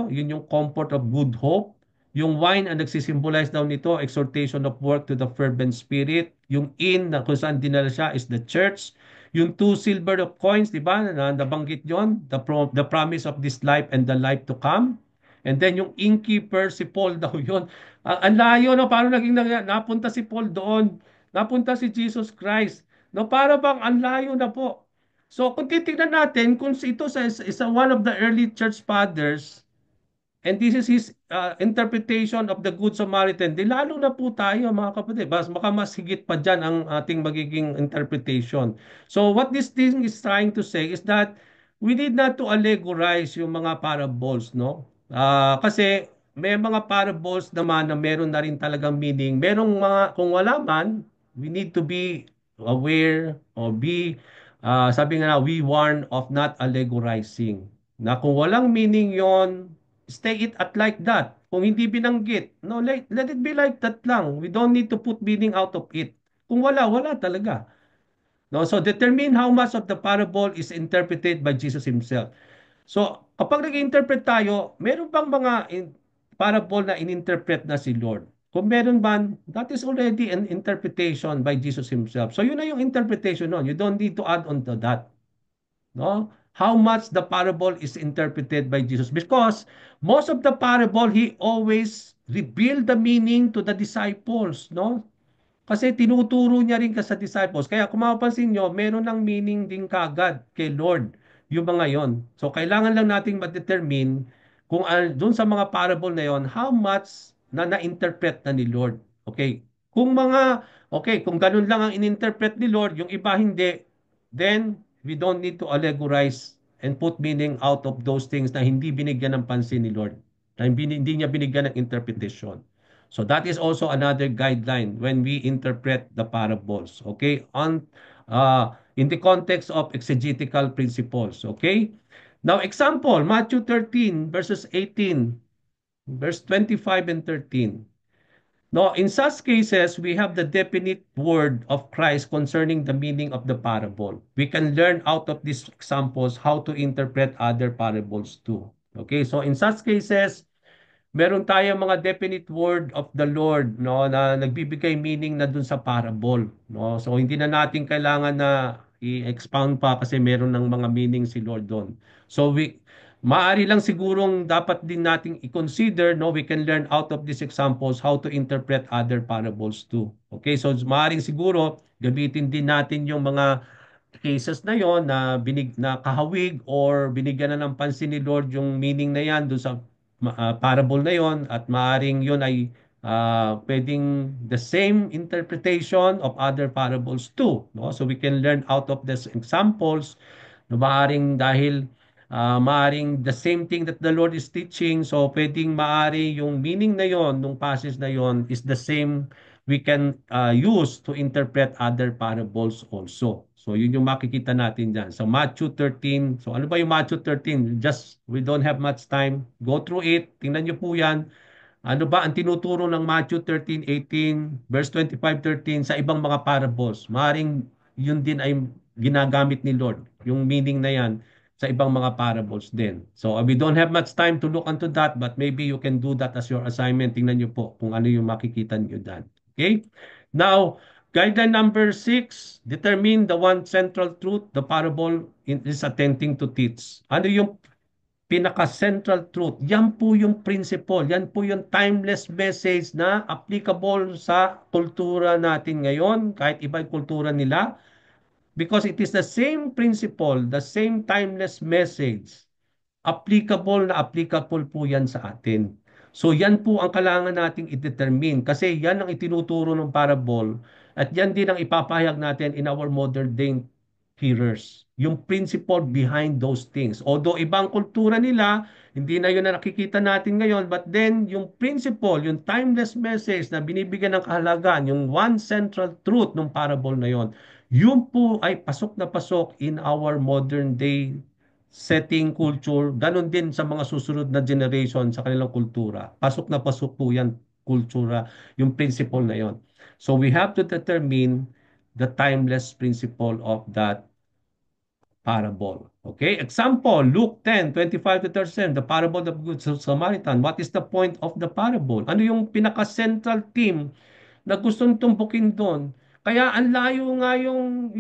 yun yung comfort of good hope. Yung wine ang nagsisimbolize daw nito, exhortation of work to the fervent spirit. Yung inn na kung saan dinala siya is the church. Yung two silver of coins, di ba, na nabanggit yon, the promise of this life and the life to come. And then yung innkeeper, si Paul daw yon. Ang layo, no? Paano naging napunta si Paul doon? Napunta si Jesus Christ. No, para bang ang layo na po. So kung titingnan natin, kung ito sa one of the early church fathers, and this is his interpretation of the Good Samaritan. Di lalo na po tayo mga kapatid. Baka mas higit pa dyan ang ating magiging interpretation. So what this thing is trying to say is that we need not to allegorize yung mga parables, no? Kasi may mga parables naman na meron na rin talagang meaning. Merong mga, kung wala man, we need to be aware or be, sabi nga na, we warn of not allegorizing. Na kung walang meaning yon, stay it at like that. Kung hindi binanggit, no, let it be like that lang. We don't need to put meaning out of it. Kung wala, wala talaga. No, so determine how much of the parable is interpreted by Jesus himself. So, kapag nag-interpret tayo, meron bang mga parable na ininterpret na si Lord? Kung meron man, that is already an interpretation by Jesus himself. So, yun na yung interpretation nun. You don't need to add on to that. No? How much the parable is interpreted by Jesus. Because most of the parable, He always revealed the meaning to the disciples. No? Kasi tinuturo niya rin sa disciples. Kaya kung mapapansin nyo, meron ng meaning din kagad kay Lord yung mga yon. So kailangan lang nating ma-determine kung doon sa mga parable na yon, how much na na-interpret na ni Lord. Okay? Kung ganun lang ang in-interpret ni Lord, yung iba hindi, then we don't need to allegorize and put meaning out of those things na hindi binigyan ng pansin ni Lord. Na hindi niya binigyan ng interpretation. So that is also another guideline when we interpret the parables. Okay, in the context of exegetical principles. Okay. Now, example, Matthew 13 verses 18, verse 25 and 13. No, in such cases, we have the definite word of Christ concerning the meaning of the parable. We can learn out of these examples how to interpret other parables too. Okay, so in such cases, meron tayong mga definite word of the Lord, no, na nagbibigay meaning na dun sa parable, no. So hindi na natin kailangan na i-expound pa kasi meron ng mga meaning si Lord doon. So maaari lang sigurong dapat din nating i-consider, no, we can learn out of these examples how to interpret other parables too. Okay, so maaring siguro gamitin din natin yung mga cases na yon na na kahawig or binigyan na ng pansin ni Lord yung meaning na yan doon sa parable na yon, at maaring yon ay pwedeng the same interpretation of other parables too, no? So we can learn out of these examples na maaring dahil maaring the same thing that the Lord is teaching, so pwedeng maari yung meaning na yon nung passage na yon is the same we can use to interpret other parables also. So yun yung makikita natin dyan. So Matthew 13. So ano ba yung Matthew 13? Just, we don't have much time. Go through it. Tingnan nyo po yan. Ano ba ang tinuturo ng Matthew 13:18, verse 25:13 sa ibang mga parables? Maaring yun din ay ginagamit ni Lord, yung meaning na yan sa ibang mga parables din. So we don't have much time to look into that, but maybe you can do that as your assignment. Tingnan nyo po kung ano yung makikita nyo dyan. Okay? Now, guideline number 6, determine the one central truth the parable is attempting to teach. Ano yung pinaka-central truth? Yan po yung principle. Yan po yung timeless message na applicable sa kultura natin ngayon, kahit iba yung kultura nila. Because it is the same principle, the same timeless message, applicable po yan sa atin. So yan po ang kailangan nating i-determine kasi yan ang itinuturo ng parable at yan din ang ipapahayag natin in our modern day hearers. Yung principle behind those things. Although ibang kultura nila, hindi na yun na nakikita natin ngayon, but then yung principle, yung timeless message na binibigyan ng kahalagaan, yung one central truth ng parable na yon, yun po ay pasok na pasok in our modern day setting, culture, ganun din sa mga susunod na generation sa kanilang kultura. Pasok na pasok po yan, kultura, yung principle na yon. So we have to determine the timeless principle of that parable. Okay? Example, Luke 10:25 to 37, the parable of the Good Samaritan. What is the point of the parable? Ano yung pinaka-central theme na gustong tumpukin doon? Kaya ang layo nga yung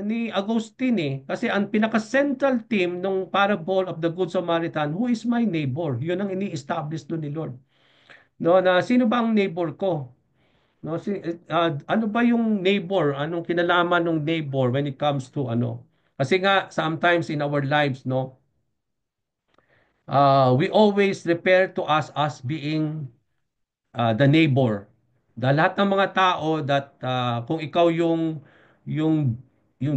ni Agustin eh. Kasi ang pinaka-central theme ng parable of the Good Samaritan, who is my neighbor? Yun ang ini-establish doon ni Lord. No, na sino ba ang neighbor ko? No, ano ba yung neighbor? Anong kinalaman ng neighbor when it comes to ano? Kasi nga sometimes in our lives, no, we always refer to us as being the neighbor. Lahat ng mga tao that kung ikaw yung yung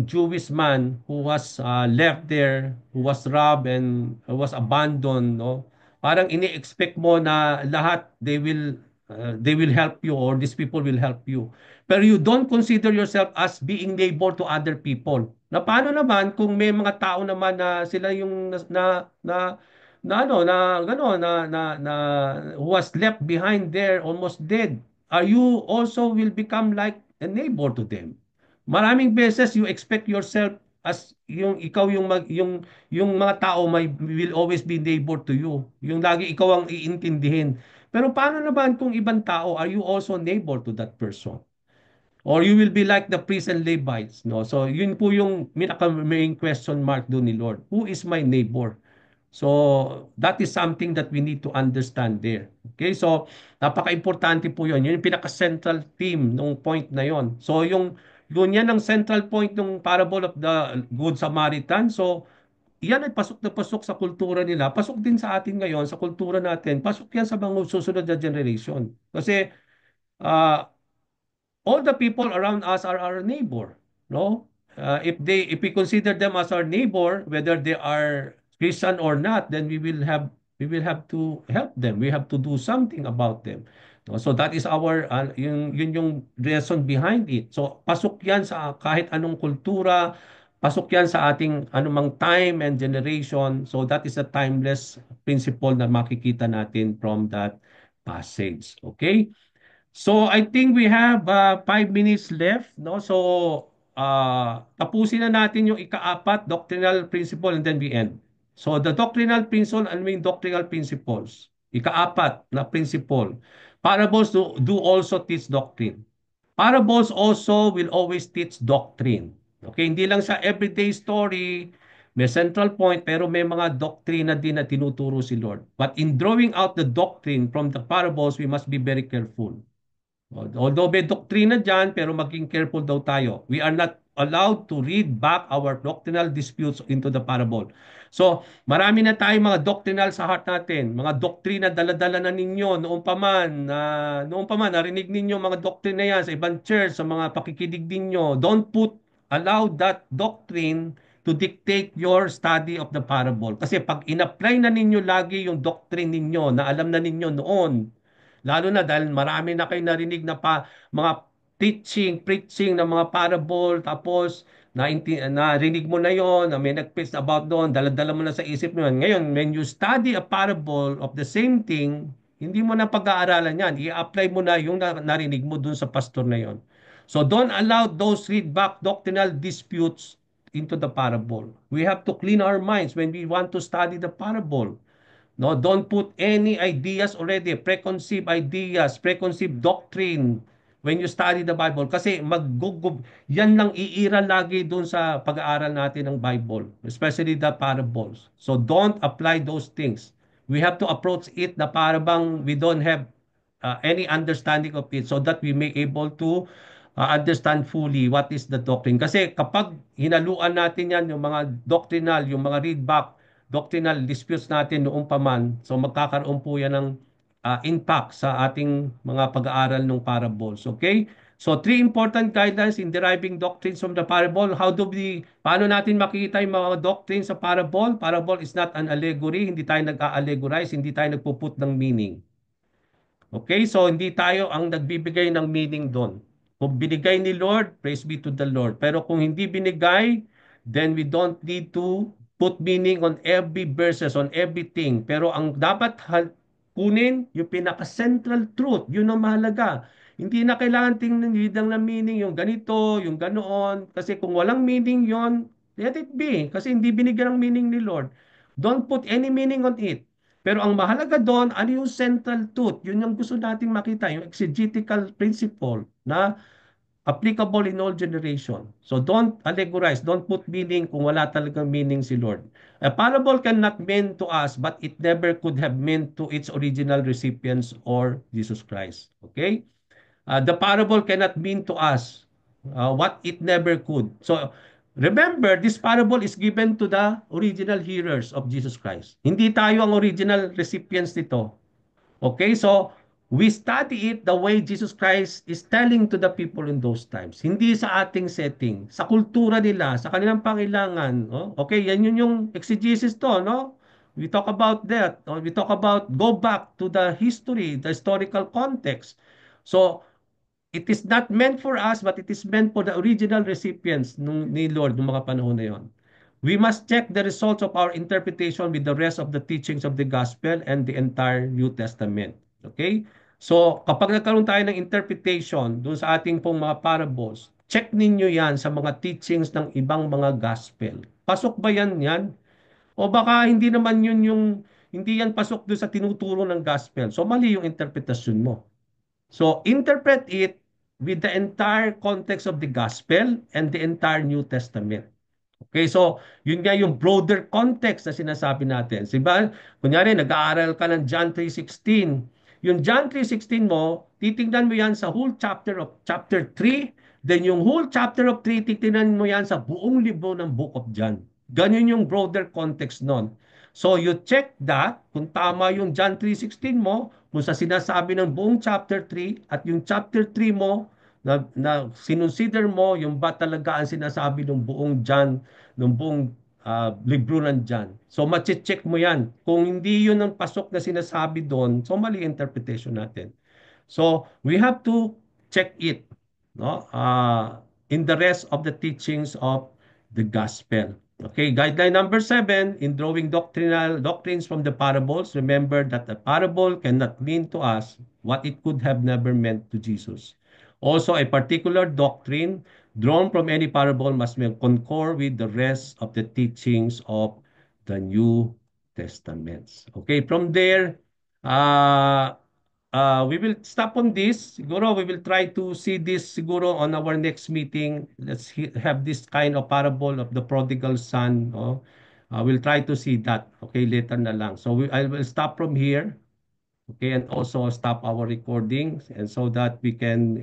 Jewish man who was left there, who was robbed and was abandoned, no? Parang ini-expect mo na lahat they will help you or these people will help you. Pero you don't consider yourself as being neighbor to other people. Na paano naman kung may mga tao naman na sila yung na ano na gano na who was left behind there almost dead, are you also will become like a neighbor to them? Maraming beses you expect yourself as yung ikaw yung mga tao may will always be neighbor to you, yung lagi ikaw ang iintindihin. Pero paano naman kung ibang tao, are you also neighbor to that person? Or you will be like the priests and Levites, no? So yun po yung main question mark doon ni Lord, who is my neighbor? So, that is something that we need to understand there. Okay? So, napaka-importante po yun. Yun yung pinaka-central theme nung point na yon. So, yun yan ang central point ng parable of the Good Samaritan. So, yan ay pasok na pasok sa kultura nila. Pasok din sa atin ngayon, sa kultura natin. Pasok yan sa mga susunod na generation. Kasi, ah, all the people around us are our neighbor, no? If we consider them as our neighbor, whether they are Christian or not, then we will have to help them. We have to do something about them. No? So that is our yung reason behind it. So pasok 'yan sa kahit anong kultura, pasok 'yan sa ating anumang time and generation. So that is a timeless principle na makikita natin from that passage. Okay? So I think we have 5 minutes left, no? So tapusin na natin yung ikaapat, doctrinal principle, and then we end. So the doctrinal principle, ano yung doctrinal principles? Ikaapat na principle. Parables do also teach doctrine. Parables also will always teach doctrine. Okay, hindi lang sa everyday story, may central point, pero may mga doktrina din na tinuturo si Lord. But in drawing out the doctrine from the parables, we must be very careful. Although may doktrina dyan, pero maging careful daw tayo. We are not allowed to read back our doctrinal disputes into the parable. So, marami na tayong mga doctrinal sa heart natin. Mga doktrina dala-dala na ninyo noong pa man, narinig ninyo mga doktrina yan sa ibang church, sa mga pakikinig ninyo. Allow that doctrine to dictate your study of the parable. Kasi pag in-apply na ninyo lagi yung doctrine ninyo na alam na ninyo noon, lalo na dahil marami na kayo narinig na mga preaching ng mga parable, tapos narinig mo na yon, na may nag-preach about doon, dala-dala mo na sa isip mo yun. Ngayon, when you study a parable of the same thing, hindi mo na pag-aaralan yan. I-apply mo na yung narinig mo doon sa pastor na yon. So don't allow those read back doctrinal disputes into the parable. We have to clean our minds when we want to study the parable. No, don't put any ideas already, preconceived ideas, preconceived doctrine when you study the Bible. Kasi yan lang iira lagi dun sa pag-aaral natin ng Bible, especially the parables. So don't apply those things. We have to approach it na para bang we don't have any understanding of it so that we may able to understand fully what is the doctrine. Kasi kapag hinaluan natin yan, yung mga doctrinal, yung mga read back, doctrinal disputes natin noong paman, so magkakaroon po yan ng impact sa ating mga pag-aaral ng parables. Okay? So, three important guidelines in deriving doctrines from the parable. Paano natin makikita yung mga doctrines sa parable? Parable is not an allegory. Hindi tayo nag-a-allegorize, hindi tayo nagpuput ng meaning. Okay, so hindi tayo ang nagbibigay ng meaning doon. Kung binigay ni Lord, praise be to the Lord. Pero kung hindi binigay, then we don't need to put meaning on every verses, on everything. Pero ang dapat kunin, yung pinaka-central truth, yun ang mahalaga. Hindi na kailangan tingnan lang ng meaning, yung ganito, yung ganoon. Kasi kung walang meaning yon, Let it be. Kasi hindi binigyan ng meaning ni Lord. Don't put any meaning on it. Pero ang mahalaga doon, ano yung central truth? Yun yung gusto nating makita, yung exegetical principle na applicable in all generation. So don't allegorize, don't put meaning kung wala talagang meaning si Lord. A parable cannot mean to us, but it never could have meant to its original recipients or Jesus Christ. Okay? The parable cannot mean to us what it never could. So remember, this parable is given to the original hearers of Jesus Christ. Hindi tayo ang original recipients nito. Okay, so we study it the way Jesus Christ is telling to the people in those times. Hindi sa ating setting, sa kultura nila, sa kanilang pangailangan. Oh? Okay, yan yun yung exegesis to, no? We talk about that. We talk about go back to the history, the historical context. So, it is not meant for us, but it is meant for the original recipients ni Lord nung mga panahon na yon. We must check the results of our interpretation with the rest of the teachings of the gospel and the entire New Testament. Okay? So, kapag nagkaroon tayo ng interpretation dun sa ating pong mga parables, check ninyo yan sa mga teachings ng ibang mga gospel. Pasok ba yan? O baka hindi naman yun hindi yan pasok dun sa tinuturo ng gospel. So, mali yung interpretasyon mo. So interpret it with the entire context of the gospel and the entire New Testament. Okay, so yun nga yung broader context na sinasabi natin. Diba? Kunyari, nag-aaral ka ng John 3:16. Yung John 3:16 mo, titingnan mo yan sa whole chapter of chapter 3. Then yung whole chapter of 3, titingnan mo yan sa buong libro ng Book of John. Ganun yung broader context nun. So you check that, kung tama yung John 3:16 mo, kung sa sinasabi ng buong chapter 3, at yung chapter 3 mo, na sinonsider mo yung ba talaga ang sinasabi ng buong John, ng buong libro ng John. So, mache-check mo yan. Kung hindi yun ang pasok na sinasabi doon, so mali interpretation natin. So, we have to check it, no? In the rest of the teachings of the gospel. Okay, guideline number 7, in drawing doctrinal doctrines from the parables, remember that a parable cannot mean to us what it could have never meant to Jesus. Also, a particular doctrine drawn from any parable must concord with the rest of the teachings of the New Testaments. Okay, from there, uh, we will stop on this. Siguro we will try to see this siguro on our next meeting. Let's have this kind of parable of the prodigal son. Oh. We'll try to see that. Okay, later na lang. So I will stop from here. Okay, and also stop our recording and so that we can